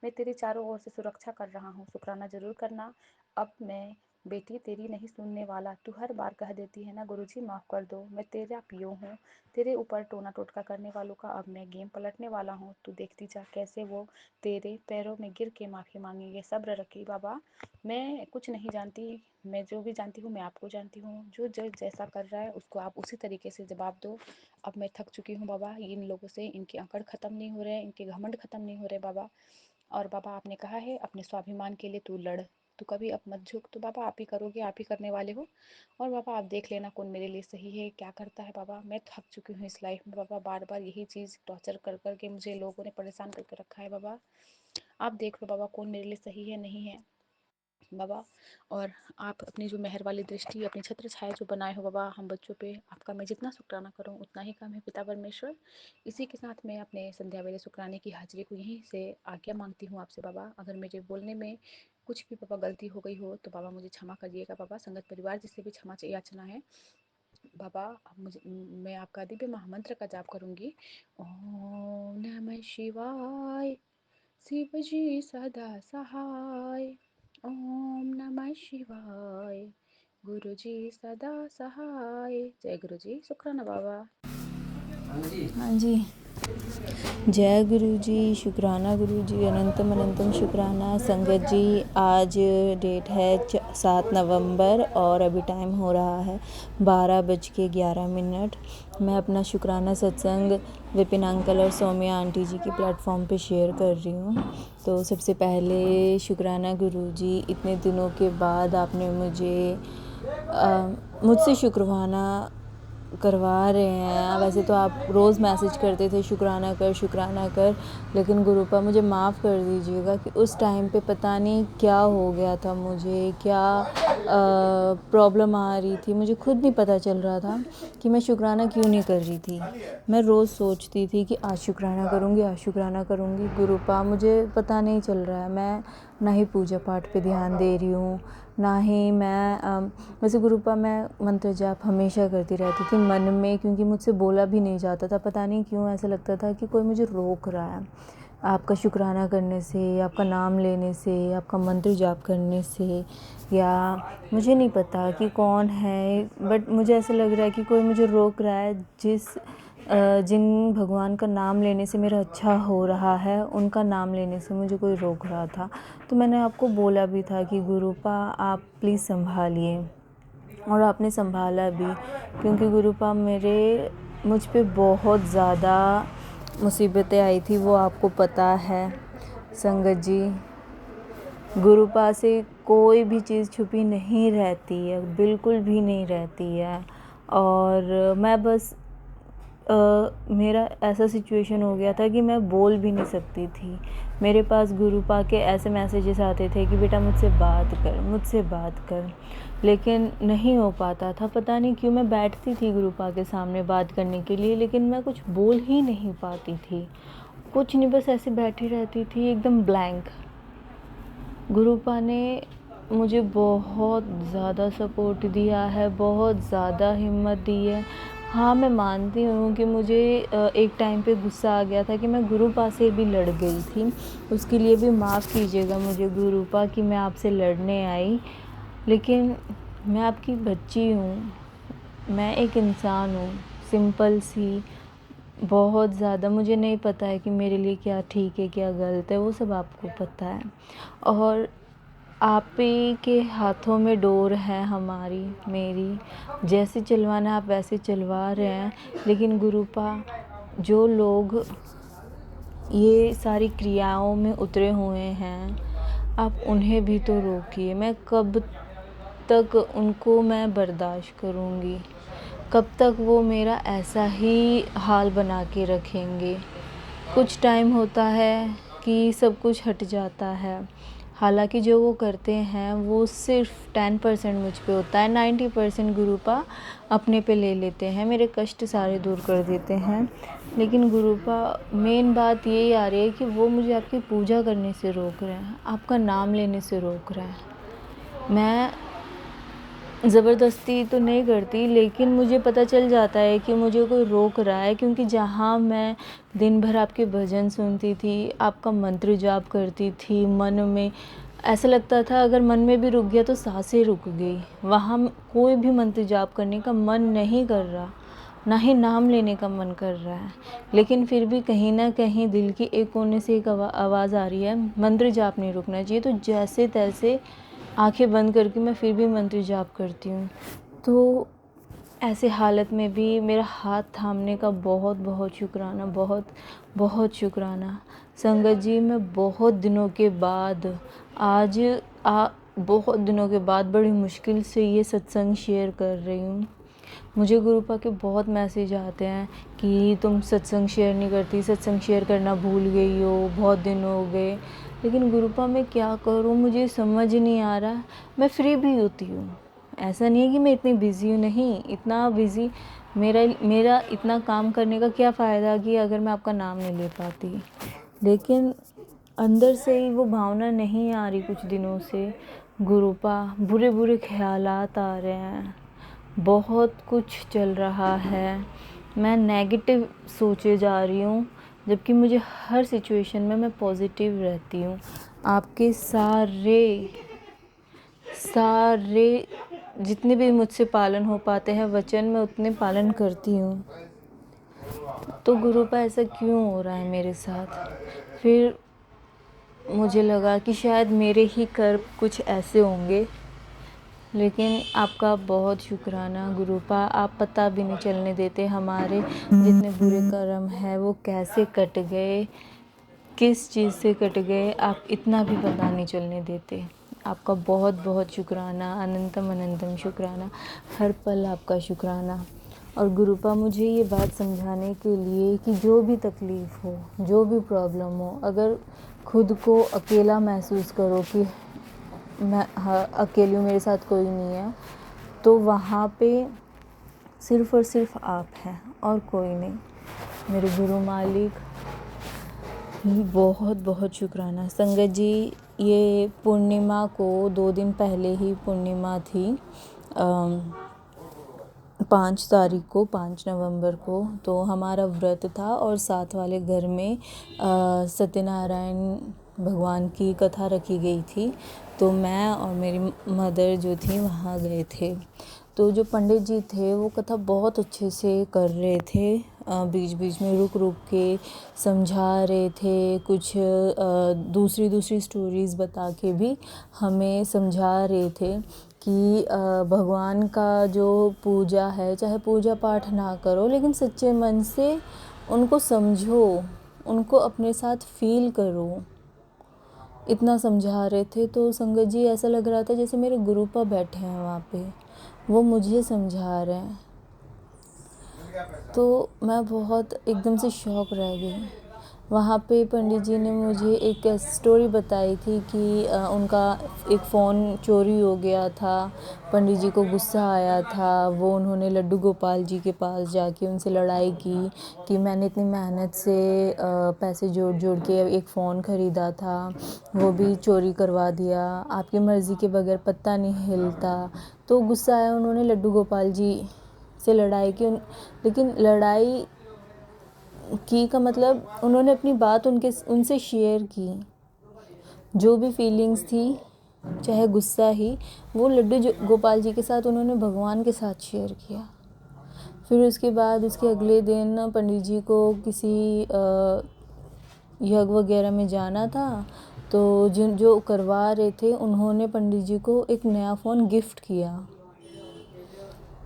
मैं तेरी चारों ओर से सुरक्षा कर रहा हूँ, शुक्राना ज़रूर करना। अब मैं बेटी तेरी नहीं सुनने वाला, तू हर बार कह देती है ना गुरुजी माफ़ कर दो, मैं तेरा पियो हूँ, तेरे ऊपर टोना टोटका करने वालों का अब मैं गेम पलटने वाला हूँ। तू देखती जा कैसे वो तेरे पैरों में गिर के माफ़ी मांगेंगे। सब्र रखी बाबा, मैं कुछ नहीं जानती, मैं जो भी जानती हूँ मैं आपको जानती हूँ। जो जैसा कर रहा है उसको आप उसी तरीके से जवाब दो। अब मैं थक चुकी हूँ बाबा इन लोगों से, इनके अकड़ ख़त्म नहीं हो रहे, इनके घमंड ख़त्म नहीं हो रहे बाबा। और बाबा आपने कहा है अपने स्वाभिमान के लिए तू लड़, तू कभी अब मत झुक। तो बाबा आप ही करोगे, आप ही करने वाले हो। और बाबा आप देख लेना कौन मेरे लिए सही है, क्या करता है बाबा। मैं थक चुकी हूँ इस लाइफ में बाबा, बार बार यही चीज़ टॉर्चर कर कर के मुझे लोगों ने परेशान करके रखा है बाबा। आप देख लो बाबा कौन मेरे लिए सही है नहीं है बाबा। और आप अपनी जो मेहर वाली दृष्टि, अपनी छत्र छाया जो बनाए हो बाबा हम बच्चों पे, आपका मैं जितना शुक्राना करूँ उतना ही कम है पिता परमेश्वर। इसी के साथ मैं अपने संध्या वेले शुक्राने की हाजिरी को यहीं से आज्ञा मांगती हूँ आपसे बाबा। अगर मेरे बोलने में कुछ भी बाबा गलती हो गई हो तो बाबा मुझे क्षमा करिएगा बाबा। संगत परिवार जिससे भी क्षमा याचना है बाबा। मैं आपका दिव्य महामंत्र का जाप करूँगी। ओम नमः शिवाय, शिव जी सदा सहाय। ओम नमः शिवाय, गुरु जी सदा सहाय। जय गुरु जी। शुक्राना बाबा। हाँ जी, जय गुरु जी, शुक्राना गुरु जी, अनंतम अनंतम शुक्राना। संगत जी आज डेट है 7 नवंबर और अभी टाइम हो रहा है 12:11। मैं अपना शुक्राना सत्संग विपिन अंकल और सौम्या आंटी जी की प्लेटफॉर्म पे शेयर कर रही हूँ। तो सबसे पहले शुक्राना गुरु जी, इतने दिनों के बाद आपने मुझसे शुक्रवाना करवा रहे हैं। वैसे तो आप रोज़ मैसेज करते थे शुक्राना कर, लेकिन गुरुपा मुझे माफ़ कर दीजिएगा कि उस टाइम पे पता नहीं क्या हो गया था, मुझे क्या प्रॉब्लम आ रही थी, मुझे खुद नहीं पता चल रहा था कि मैं शुक्राना क्यों नहीं कर रही थी। मैं रोज़ सोचती थी कि आज शुक्राना करूँगी। गुरुपा मुझे पता नहीं चल रहा है, मैं ना ही पूजा पाठ पे ध्यान दे रही हूँ, ना ही मैं वैसे गुरुपा मैं मंत्र जाप हमेशा करती रहती थी मन में, क्योंकि मुझसे बोला भी नहीं जाता था। पता नहीं क्यों ऐसा लगता था कि कोई मुझे रोक रहा है आपका शुक्राना करने से, आपका नाम लेने से, आपका मंत्र जाप करने से, या मुझे नहीं पता कि कौन है, बट मुझे ऐसा लग रहा है कि कोई मुझे रोक रहा है। जिन भगवान का नाम लेने से मेरा अच्छा हो रहा है, उनका नाम लेने से मुझे कोई रोक रहा था। तो मैंने आपको बोला भी था कि गुरुपा आप प्लीज़ संभालिए, और आपने संभाला भी, क्योंकि गुरुपा मुझ पे बहुत ज़्यादा मुसीबतें आई थी, वो आपको पता है संगत जी। गुरुपा से कोई भी चीज़ छुपी नहीं रहती है, बिल्कुल भी नहीं रहती है। और मैं बस मेरा ऐसा सिचुएशन हो गया था कि मैं बोल भी नहीं सकती थी। मेरे पास गुरुपा के ऐसे मैसेजेस आते थे कि बेटा मुझसे बात कर, लेकिन नहीं हो पाता था। पता नहीं क्यों मैं बैठती थी गुरुपा के सामने बात करने के लिए, लेकिन मैं कुछ बोल ही नहीं पाती थी, कुछ नहीं, बस ऐसे बैठी रहती थी एकदम ब्लैंक। गुरुपा ने मुझे बहुत ज़्यादा सपोर्ट दिया है, बहुत ज़्यादा हिम्मत दी है। हाँ, मैं मानती हूँ कि मुझे एक टाइम पे गुस्सा आ गया था कि मैं गुरुपा से भी लड़ गई थी। उसके लिए भी माफ़ कीजिएगा मुझे गुरुपा कि मैं आपसे लड़ने आई, लेकिन मैं आपकी बच्ची हूँ, मैं एक इंसान हूँ, सिंपल सी। बहुत ज़्यादा मुझे नहीं पता है कि मेरे लिए क्या ठीक है क्या गलत है, वो सब आपको पता है। और आप ही के हाथों में डोर है मेरी, जैसे चलवाना आप वैसे चलवा रहे हैं। लेकिन गुरुपा, जो लोग ये सारी क्रियाओं में उतरे हुए हैं, आप उन्हें भी तो रोकिए। मैं कब तक उनको मैं बर्दाश्त करूँगी, कब तक वो मेरा ऐसा ही हाल बना के रखेंगे। कुछ टाइम होता है कि सब कुछ हट जाता है, हालांकि जो वो करते हैं वो सिर्फ 10% मुझ पे होता है, 90% गुरुपा अपने पे ले लेते हैं, मेरे कष्ट सारे दूर कर देते हैं। लेकिन गुरुपा मेन बात यही आ रही है कि वो मुझे आपकी पूजा करने से रोक रहे हैं, आपका नाम लेने से रोक रहे हैं। मैं ज़बरदस्ती तो नहीं करती, लेकिन मुझे पता चल जाता है कि मुझे कोई रोक रहा है, क्योंकि जहाँ मैं दिन भर आपके भजन सुनती थी, आपका मंत्र जाप करती थी, मन में ऐसा लगता था अगर मन में भी रुक गया तो सांसें रुक गई। वहाँ कोई भी मंत्र जाप करने का मन नहीं कर रहा, ना ही नाम लेने का मन कर रहा है, लेकिन फिर भी कहीं ना कहीं दिल की एक कोने से एक आवाज़ आ रही है, मंत्र जाप नहीं रुकना चाहिए। तो जैसे तैसे आंखें बंद करके मैं फिर भी मंत्र जाप करती हूँ। तो ऐसे हालत में भी मेरा हाथ थामने का बहुत बहुत शुक्राना, बहुत बहुत शुक्राना। संगत जी, मैं बहुत दिनों के बाद आज बहुत दिनों के बाद बड़ी मुश्किल से ये सत्संग शेयर कर रही हूँ। मुझे गुरुपा के बहुत मैसेज आते हैं कि तुम सत्संग शेयर नहीं करती, सत्संग शेयर करना भूल गई हो, बहुत दिन हो गए। लेकिन गुरुपा मैं क्या करूँ, मुझे समझ नहीं आ रहा। मैं फ्री भी होती हूँ, ऐसा नहीं है कि मैं इतनी बिज़ी हूँ, नहीं, इतना बिज़ी मेरा इतना काम करने का क्या फ़ायदा कि अगर मैं आपका नाम नहीं ले पाती। लेकिन अंदर से ही वो भावना नहीं आ रही कुछ दिनों से। गुरुपा, बुरे बुरे ख्यालात आ रहे हैं, बहुत कुछ चल रहा है, मैं नेगेटिव सोचे जा रही हूँ, जबकि मुझे हर सिचुएशन में मैं पॉजिटिव रहती हूँ। आपके सारे जितने भी मुझसे पालन हो पाते हैं वचन, मैं उतने पालन करती हूँ। तो गुरुपा ऐसा क्यों हो रहा है मेरे साथ? फिर मुझे लगा कि शायद मेरे ही कर्म कुछ ऐसे होंगे। लेकिन आपका बहुत शुक्राना गुरुपा, आप पता भी नहीं चलने देते हमारे जितने बुरे कर्म हैं वो कैसे कट गए, किस चीज़ से कट गए, आप इतना भी पता नहीं चलने देते। आपका बहुत बहुत शुक्राना, अनंतम अनंतम शुक्राना, हर पल आपका शुक्राना। और गुरुपा मुझे ये बात समझाने के लिए कि जो भी तकलीफ़ हो, जो भी प्रॉब्लम हो, अगर खुद को अकेला महसूस करो कि मैं अकेली हूँ, मेरे साथ कोई नहीं है, तो वहाँ पे सिर्फ़ और सिर्फ आप हैं और कोई नहीं। मेरे गुरु मालिक, बहुत बहुत शुक्राना। संगत जी, ये पूर्णिमा को 2 दिन पहले ही पूर्णिमा थी, 5 तारीख को, 5 नवंबर को। तो हमारा व्रत था और साथ वाले घर में सत्यनारायण भगवान की कथा रखी गई थी। तो मैं और मेरी मदर जो थी वहाँ गए थे। तो जो पंडित जी थे वो कथा बहुत अच्छे से कर रहे थे, बीच बीच में रुक रुक के समझा रहे थे, कुछ दूसरी स्टोरीज़ बता के भी हमें समझा रहे थे कि भगवान का जो पूजा है, चाहे पूजा पाठ ना करो लेकिन सच्चे मन से उनको समझो, उनको अपने साथ फील करो, इतना समझा रहे थे। तो संगत जी, ऐसा लग रहा था जैसे मेरे गुरुपा बैठे हैं वहाँ पे, वो मुझे समझा रहे हैं। तो मैं बहुत एकदम से शॉक रह गई। वहाँ पे पंडित जी ने मुझे एक स्टोरी बताई थी कि उनका एक फ़ोन चोरी हो गया था, पंडित जी को गुस्सा आया था, वो उन्होंने लड्डू गोपाल जी के पास जाके उनसे लड़ाई की कि मैंने इतनी मेहनत से पैसे जोड़ जोड़ के एक फ़ोन ख़रीदा था, वो भी चोरी करवा दिया, आपकी मर्ज़ी के बगैर पत्ता नहीं हिलता। तो गुस्सा आया, उन्होंने लड्डू गोपाल जी से लड़ाई की। लेकिन लड़ाई की का मतलब उन्होंने अपनी बात उनसे शेयर की, जो भी फीलिंग्स थी, चाहे गुस्सा ही, वो लड्डू गोपाल जी के साथ उन्होंने भगवान के साथ शेयर किया। फिर उसके बाद उसके अगले दिन पंडित जी को किसी यज्ञ वगैरह में जाना था, तो जो करवा रहे थे उन्होंने पंडित जी को एक नया फ़ोन गिफ्ट किया।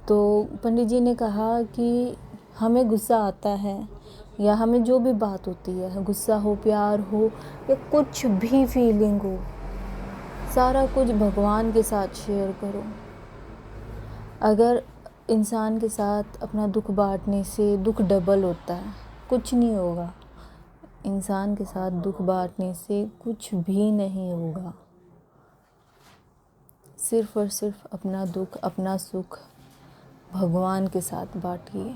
तो पंडित जी ने कहा कि हमें गुस्सा आता है या हमें जो भी बात होती है, गुस्सा हो, प्यार हो या कुछ भी फीलिंग हो, सारा कुछ भगवान के साथ शेयर करो। अगर इंसान के साथ अपना दुख बांटने से दुख डबल होता है, कुछ नहीं होगा। इंसान के साथ दुख बांटने से कुछ भी नहीं होगा। सिर्फ़ और सिर्फ अपना दुख, अपना सुख भगवान के साथ बांटिए।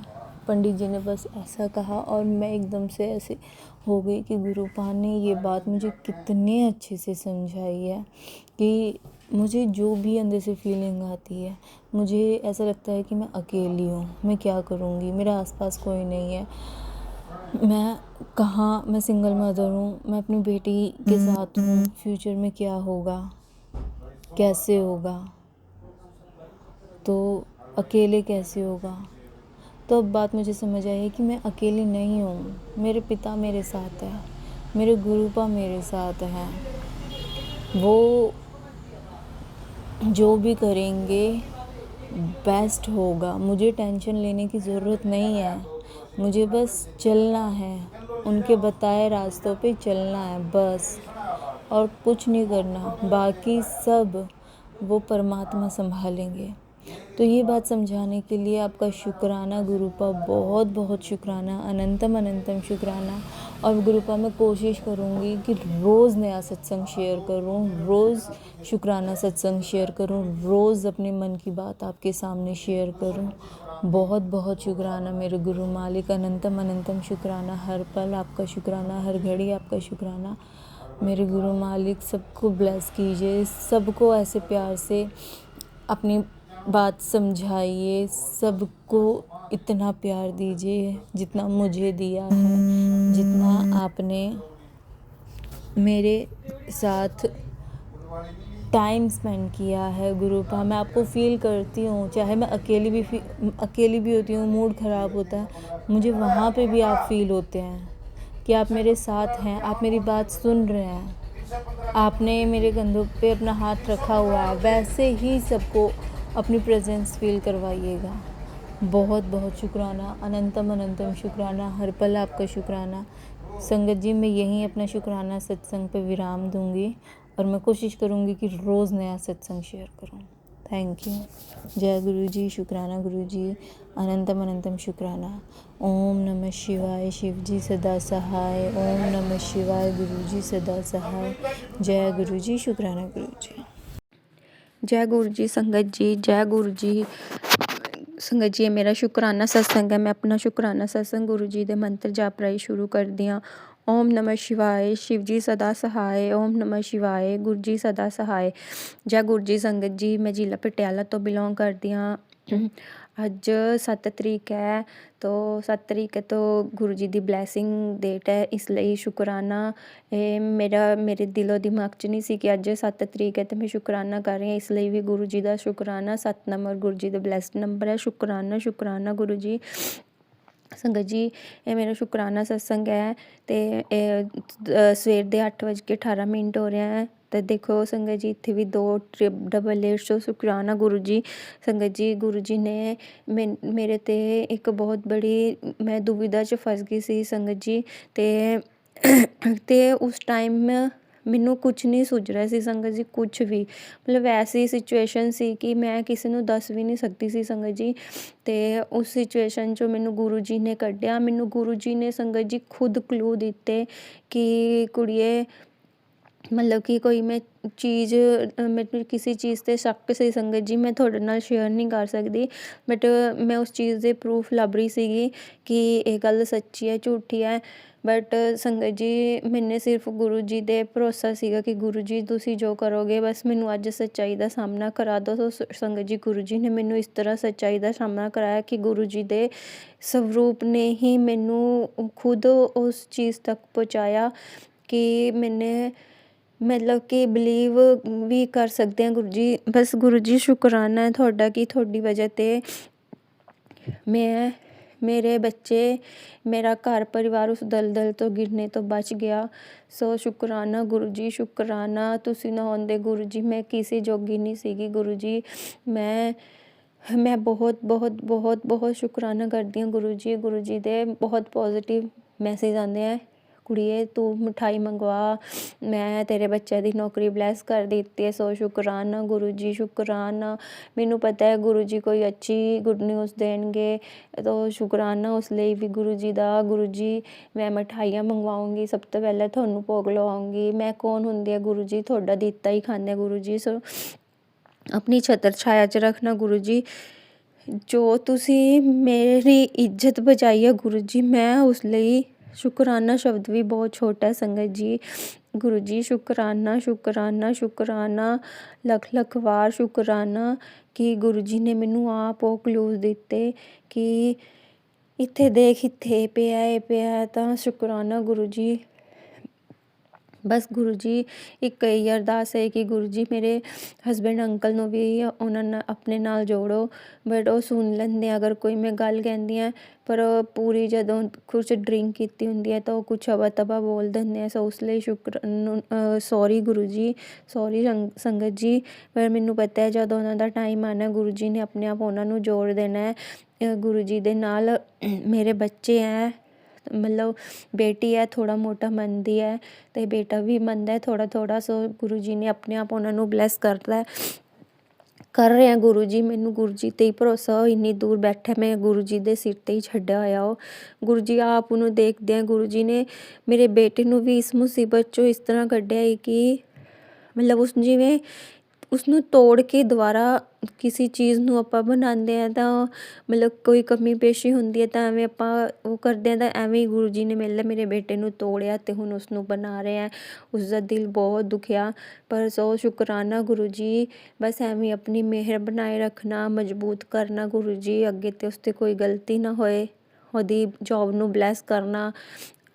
पंडित जी ने बस ऐसा कहा और मैं एकदम से ऐसे हो गई कि गुरुपा ने ये बात मुझे कितने अच्छे से समझाई है कि मुझे जो भी अंदर से फीलिंग आती है, मुझे ऐसा लगता है कि मैं अकेली हूँ, मैं क्या करूँगी, मेरे आसपास कोई नहीं है, मैं सिंगल मदर हूँ, मैं अपनी बेटी के साथ हूँ, फ्यूचर में क्या होगा, कैसे होगा, तो अकेले कैसे होगा। तो अब बात मुझे समझ आई है कि मैं अकेली नहीं हूँ, मेरे पिता मेरे साथ है, मेरे गुरुपा मेरे साथ हैं। वो जो भी करेंगे बेस्ट होगा, मुझे टेंशन लेने की ज़रूरत नहीं है, मुझे बस चलना है, उनके बताए रास्तों पे चलना है बस, और कुछ नहीं करना, बाकी सब वो परमात्मा संभालेंगे। तो ये बात समझाने के लिए आपका शुक्राना गुरुपा, बहुत बहुत शुक्राना, अनंतम अनंतम शुक्राना। और गुरुपा मैं कोशिश करूँगी कि रोज़ नया सत्संग शेयर करूँ, रोज़ शुक्राना सत्संग शेयर करूँ, रोज़ अपने मन की बात आपके सामने शेयर करूँ। बहुत बहुत शुक्राना मेरे गुरु मालिक, अनंतम अनंतम शुक्राना, हर पल आपका शुक्राना, हर घड़ी आपका शुक्राना। मेरे गुरु मालिक सबको ब्लेस कीजिए, सबको ऐसे प्यार से अपनी बात समझाइए, सबको इतना प्यार दीजिए जितना मुझे दिया है, जितना आपने मेरे साथ टाइम स्पेंड किया है गुरुपा। मैं आपको फ़ील करती हूँ, चाहे मैं अकेली भी होती हूँ, मूड ख़राब होता है, मुझे वहाँ पे भी आप फ़ील होते हैं कि आप मेरे साथ हैं, आप मेरी बात सुन रहे हैं, आपने मेरे कंधों पे अपना हाथ रखा हुआ है। वैसे ही सबको अपनी प्रेजेंस फ़ील करवाइएगा। बहुत बहुत शुक्राना, अनंतम अनंतम शुक्राना, हर पल आपका शुक्राना। संगत जी, मैं यहीं अपना शुक्राना सत्संग पे विराम दूंगी और मैं कोशिश करूंगी कि रोज़ नया सत्संग शेयर करूं। Thank you. जय गुरु जी, शुक्राना गुरु जी, अनंतम अनंतम शुक्राना। ओम नमः शिवाय, शिव जी सदा सहाय। ओम नमः शिवाय, गुरु जी सदा सहाय। जय गुरु जी, शुक्राना गुरु जी। जय गुरु जी संगत जी, जय गुरु जी संगत जी। मेरा शुक्राना सत्संग है, मैं अपना शुक्राना सत्संग गुरु जी दे मंत्र जाप राही शुरू कर दियाँ। ओम नमः शिवाय, शिव जी सदा सहाय। ओम नमः शिवाय, गुरु जी सदा सहाय। जय गुरु जी संगत जी, मैं जिला पटियाला तो बिलोंग करदी हाँ। ਅੱਜ 7 ਤਰੀਕ ਹੈ, तो 7 ਤਰੀਕ ਹੈ तो गुरु जी ਦੀ ਬਲੈਸਿੰਗ ਡੇਟ ਹੈ, ਇਸ ਲਈ ਸ਼ੁਕਰਾਨਾ ਇਹ ਮੇਰੇ ਦਿਲੋਂ ਦਿਮਾਗ 'ਚ ਨਹੀਂ ਸੀ ਕਿ ਅੱਜ 7 ਤਰੀਕ ਹੈ ਤੇ ਮੈਂ ਸ਼ੁਕਰਾਨਾ ਕਰ ਰਹੀ ਹਾਂ, ਇਸ ਲਈ ਵੀ ਗੁਰੂ ਜੀ ਦਾ ਸ਼ੁਕਰਾਨਾ। 7 ਨੰਬਰ ਗੁਰੂ ਜੀ ਦਾ ਬਲੈਸਡ ਨੰਬਰ ਹੈ। ਸ਼ੁਕਰਾਨਾ ਸ਼ੁਕਰਾਨਾ ਗੁਰੂ ਜੀ। ਸੰਗਤ ਜੀ, ਇਹ ਮੇਰਾ ਸ਼ੁਕਰਾਨਾ ਸਤਸੰਗ ਹੈ ਅਤੇ ਇਹ ਸਵੇਰ ਦੇ 8:18 ਹੋ ਰਿਹਾ ਹੈ। ਤੇ ਦੇਖੋ ਸੰਗਤ ਜੀ, ਇੱਥੇ ਵੀ 2 ਡਬਲ 800 ਸ਼ੁਕਰਾਨਾ ਗੁਰੂ ਜੀ। ਸੰਗਤ ਜੀ, ਗੁਰੂ ਜੀ ਨੇ ਮੇਰੇ 'ਤੇ ਇੱਕ ਬਹੁਤ ਬੜੀ, ਮੈਂ ਦੁਵਿਧਾ 'ਚ ਫਸ ਗਈ ਸੀ ਸੰਗਤ ਜੀ। ਤੇ ਉਸ ਟਾਈਮ ਮੈਨੂੰ ਕੁਛ ਨਹੀਂ ਸੁੱਝ ਰਿਹਾ ਸੀ ਸੰਗਤ ਜੀ, ਕੁਛ ਵੀ, ਮਤਲਬ ਐਸੀ ਸਿਚੁਏਸ਼ਨ ਸੀ ਕਿ ਮੈਂ ਕਿਸੇ ਨੂੰ ਦੱਸ ਵੀ ਨਹੀਂ ਸਕਦੀ ਸੀ ਸੰਗਤ ਜੀ। ਅਤੇ ਉਸ ਸਿਚੁਏਸ਼ਨ 'ਚੋਂ ਮੈਨੂੰ ਗੁਰੂ ਜੀ ਨੇ ਕੱਢਿਆ। ਮੈਨੂੰ ਗੁਰੂ ਜੀ ਨੇ ਸੰਗਤ ਜੀ ਖੁਦ ਕਲੂ ਦਿੱਤੇ ਕਿ ਕੁੜੀਏ, ਮਤਲਬ ਕਿ ਕੋਈ ਮੈਂ ਚੀਜ਼, ਮੈਨੂੰ ਕਿਸੇ ਚੀਜ਼ 'ਤੇ ਸ਼ੱਕ ਸੀ ਸੰਗਤ ਜੀ, ਮੈਂ ਤੁਹਾਡੇ ਨਾਲ ਸ਼ੇਅਰ ਨਹੀਂ ਕਰ ਸਕਦੀ, ਬਟ ਮੈਂ ਉਸ ਚੀਜ਼ ਦੇ ਪ੍ਰੂਫ ਲੱਭ ਰਹੀ ਸੀਗੀ ਕਿ ਇਹ ਗੱਲ ਸੱਚੀ ਹੈ ਝੂਠੀ ਹੈ। ਬਟ ਸੰਗਤ ਜੀ, ਮੈਨੇ ਸਿਰਫ ਗੁਰੂ ਜੀ 'ਤੇ ਭਰੋਸਾ ਸੀਗਾ ਕਿ ਗੁਰੂ ਜੀ ਤੁਸੀਂ ਜੋ ਕਰੋਗੇ, ਬਸ ਮੈਨੂੰ ਅੱਜ ਸੱਚਾਈ ਦਾ ਸਾਹਮਣਾ ਕਰਾ ਦਿਓ। ਸੋ ਸੰਗਤ ਜੀ, ਗੁਰੂ ਜੀ ਨੇ ਮੈਨੂੰ ਇਸ ਤਰ੍ਹਾਂ ਸੱਚਾਈ ਦਾ ਸਾਹਮਣਾ ਕਰਾਇਆ ਕਿ ਗੁਰੂ ਜੀ ਦੇ ਸਵਰੂਪ ਨੇ ਹੀ ਮੈਨੂੰ ਖੁਦ ਉਸ ਚੀਜ਼ ਤੱਕ ਪਹੁੰਚਾਇਆ ਕਿ ਮੈਨੇ, ਮਤਲਬ ਕਿ ਬਿਲੀਵ ਵੀ ਕਰ ਸਕਦੇ ਹਾਂ ਗੁਰੂ ਜੀ। ਬਸ ਗੁਰੂ ਜੀ, ਸ਼ੁਕਰਾਨਾ ਹੈ ਤੁਹਾਡਾ ਕਿ ਤੁਹਾਡੀ ਵਜ੍ਹਾ 'ਤੇ ਮੇਰੇ ਬੱਚੇ, ਮੇਰਾ ਘਰ ਪਰਿਵਾਰ ਉਸ ਦਲਦਲ ਤੋਂ ਗਿਰਨੇ ਤੋਂ ਬਚ ਗਿਆ। ਸੋ ਸ਼ੁਕਰਾਨਾ ਗੁਰੂ ਜੀ, ਸ਼ੁਕਰਾਨਾ। ਤੁਸੀਂ ਨਾ ਹੁੰਦੇ ਗੁਰੂ ਜੀ, ਮੈਂ ਕਿਸੇ ਜੋਗੀ ਨਹੀਂ ਸੀਗੀ ਗੁਰੂ ਜੀ। ਮੈਂ ਬਹੁਤ ਬਹੁਤ ਬਹੁਤ ਬਹੁਤ ਸ਼ੁਕਰਾਨਾ ਕਰਦੀ ਹਾਂ ਗੁਰੂ ਜੀ। ਗੁਰੂ ਜੀ ਦੇ ਬਹੁਤ ਪੋਜ਼ੀਟਿਵ ਮੈਸੇਜ ਆਉਂਦੇ ਹੈ ਕੁੜੀਏ ਤੂੰ ਮਿਠਾਈ ਮੰਗਵਾ, ਮੈਂ ਤੇਰੇ ਬੱਚੇ ਦੀ ਨੌਕਰੀ ਬਲੈਸ ਕਰ ਦਿੱਤੀ ਹੈ, ਸੋ ਸ਼ੁਕਰਾਨਾ ਗੁਰੂ ਜੀ, ਸ਼ੁਕਰਾਨਾ। ਮੈਨੂੰ ਪਤਾ ਹੈ ਗੁਰੂ ਜੀ ਕੋਈ ਅੱਛੀ ਗੁੱਡ ਨਿਊਜ਼ ਦੇਣਗੇ, ਤੋ ਸ਼ੁਕਰਾਨਾ ਉਸ ਲਈ ਵੀ ਗੁਰੂ ਜੀ ਦਾ। ਗੁਰੂ ਜੀ ਮੈਂ ਮਿਠਾਈਆਂ ਮੰਗਵਾਉਂਗੀ, ਸਭ ਤੋਂ ਪਹਿਲਾਂ ਤੁਹਾਨੂੰ ਭੋਗ ਲਵਾਉਂਗੀ। ਮੈਂ ਕੌਣ ਹੁੰਦੀ ਹੈ ਗੁਰੂ ਜੀ, ਤੁਹਾਡਾ ਦਿੱਤਾ ਹੀ ਖਾਂਦੇ ਗੁਰੂ ਜੀ, ਸੋ ਆਪਣੀ ਛਤਰ ਛਾਇਆ 'ਚ ਰੱਖਣਾ ਗੁਰੂ ਜੀ। ਜੋ ਤੁਸੀਂ ਮੇਰੀ ਇੱਜ਼ਤ ਬਚਾਈ ਹੈ ਗੁਰੂ ਜੀ, ਮੈਂ ਉਸ ਲਈ ਸ਼ੁਕਰਾਨਾ ਸ਼ਬਦ ਵੀ ਬਹੁਤ ਛੋਟਾ ਹੈ ਸੰਗਤ ਜੀ। ਗੁਰੂ ਜੀ ਸ਼ੁਕਰਾਨਾ, ਸ਼ੁਕਰਾਨਾ, ਸ਼ੁਕਰਾਨਾ, ਲੱਖ ਲੱਖ ਵਾਰ ਸ਼ੁਕਰਾਨਾ ਕਿ ਗੁਰੂ ਜੀ ਨੇ ਮੈਨੂੰ ਆਪ ਉਹ ਕਲੂਜ਼ ਦਿੱਤੇ ਕਿ ਇੱਥੇ ਦੇਖ, ਇੱਥੇ ਪਿਆ ਇਹ ਪਿਆ, ਤਾਂ ਸ਼ੁਕਰਾਨਾ ਗੁਰੂ ਜੀ। ਬਸ ਗੁਰੂ ਜੀ ਇੱਕ ਇਹੀ ਅਰਦਾਸ ਹੈ ਕਿ ਗੁਰੂ ਜੀ ਮੇਰੇ ਹਸਬੈਂਡ ਅੰਕਲ ਨੂੰ ਵੀ ਉਹਨਾਂ ਨਾਲ ਆਪਣੇ ਨਾਲ ਜੋੜੋ, ਬਟ ਉਹ ਸੁਣ ਲੈਂਦੇ ਅਗਰ ਕੋਈ ਮੈਂ ਗੱਲ ਕਹਿੰਦੀ ਹਾਂ, ਪਰ ਪੂਰੀ ਜਦੋਂ ਕੁਛ ਡਰਿੰਕ ਕੀਤੀ ਹੁੰਦੀ ਹੈ ਤਾਂ ਉਹ ਕੁਛ ਅਵਾ ਤਵਾ ਬੋਲ ਦਿੰਦੇ ਆ, ਸੋ ਉਸ ਲਈ ਸੌਰੀ ਗੁਰੂ ਜੀ, ਸੌਰੀ ਸੰਗਤ ਜੀ। ਪਰ ਮੈਨੂੰ ਪਤਾ ਹੈ ਜਦੋਂ ਉਹਨਾਂ ਦਾ ਟਾਈਮ ਆਉਣਾ ਗੁਰੂ ਜੀ ਨੇ ਆਪਣੇ ਆਪ ਉਹਨਾਂ ਨੂੰ ਜੋੜ ਦੇਣਾ ਹੈ। ਗੁਰੂ ਜੀ ਦੇ ਨਾਲ ਮੇਰੇ ਬੱਚੇ ਹੈ, ਮਤਲਬ ਬੇਟੀ ਹੈ ਥੋੜ੍ਹਾ ਮੋਟਾ ਮੰਨਦੀ ਹੈ ਅਤੇ ਬੇਟਾ ਵੀ ਮੰਨਦਾ ਥੋੜ੍ਹਾ ਥੋੜ੍ਹਾ, ਸੋ ਗੁਰੂ ਜੀ ਨੇ ਆਪਣੇ ਆਪ ਉਹਨਾਂ ਨੂੰ ਬਲੈਸ ਕਰਦਾ ਕਰ ਰਹੇ ਆ ਗੁਰੂ ਜੀ। ਮੈਨੂੰ ਗੁਰੂ ਜੀ 'ਤੇ ਹੀ ਭਰੋਸਾ, ਇੰਨੀ ਦੂਰ ਬੈਠਾ ਮੈਂ ਗੁਰੂ ਜੀ ਦੇ ਸਿਰ 'ਤੇ ਹੀ ਛੱਡਿਆ ਹੋਇਆ ਉਹ। ਗੁਰੂ ਜੀ ਆਪ ਉਹਨੂੰ ਦੇਖਦੇ ਆ, ਗੁਰੂ ਜੀ ਨੇ ਮੇਰੇ ਬੇਟੇ ਨੂੰ ਵੀ ਇਸ ਮੁਸੀਬਤ 'ਚੋਂ ਇਸ ਤਰ੍ਹਾਂ ਕੱਢਿਆ ਕਿ ਮਤਲਬ ਜਿਵੇਂ ਉਸਨੂੰ ਤੋੜ ਕੇ ਦੁਬਾਰਾ ਕਿਸੇ ਚੀਜ਼ ਨੂੰ ਆਪਾਂ ਬਣਾਉਂਦੇ ਹਾਂ ਤਾਂ ਮਤਲਬ ਕੋਈ ਕਮੀ ਪੇਸ਼ੀ ਹੁੰਦੀ ਹੈ ਤਾਂ ਐਵੇਂ ਆਪਾਂ ਉਹ ਕਰਦੇ ਹਾਂ, ਤਾਂ ਐਵੇਂ ਹੀ ਗੁਰੂ ਜੀ ਨੇ ਮੇਰੇ ਬੇਟੇ ਨੂੰ ਤੋੜਿਆ ਅਤੇ ਹੁਣ ਉਸਨੂੰ ਬਣਾ ਰਹੇ ਹੈ। ਉਸਦਾ ਦਿਲ ਬਹੁਤ ਦੁਖਿਆ, ਪਰ ਸੋ ਸ਼ੁਕਰਾਨਾ ਗੁਰੂ ਜੀ। ਬਸ ਐਵੇਂ ਆਪਣੀ ਮਿਹਰ ਬਣਾਏ ਰੱਖਣਾ, ਮਜ਼ਬੂਤ ਕਰਨਾ ਗੁਰੂ ਜੀ, ਅੱਗੇ ਤੋਂ ਉਸ 'ਤੇ ਕੋਈ ਗਲਤੀ ਨਾ ਹੋਏ, ਉਹਦੀ ਜੋਬ ਨੂੰ ਬਲੈਸ ਕਰਨਾ,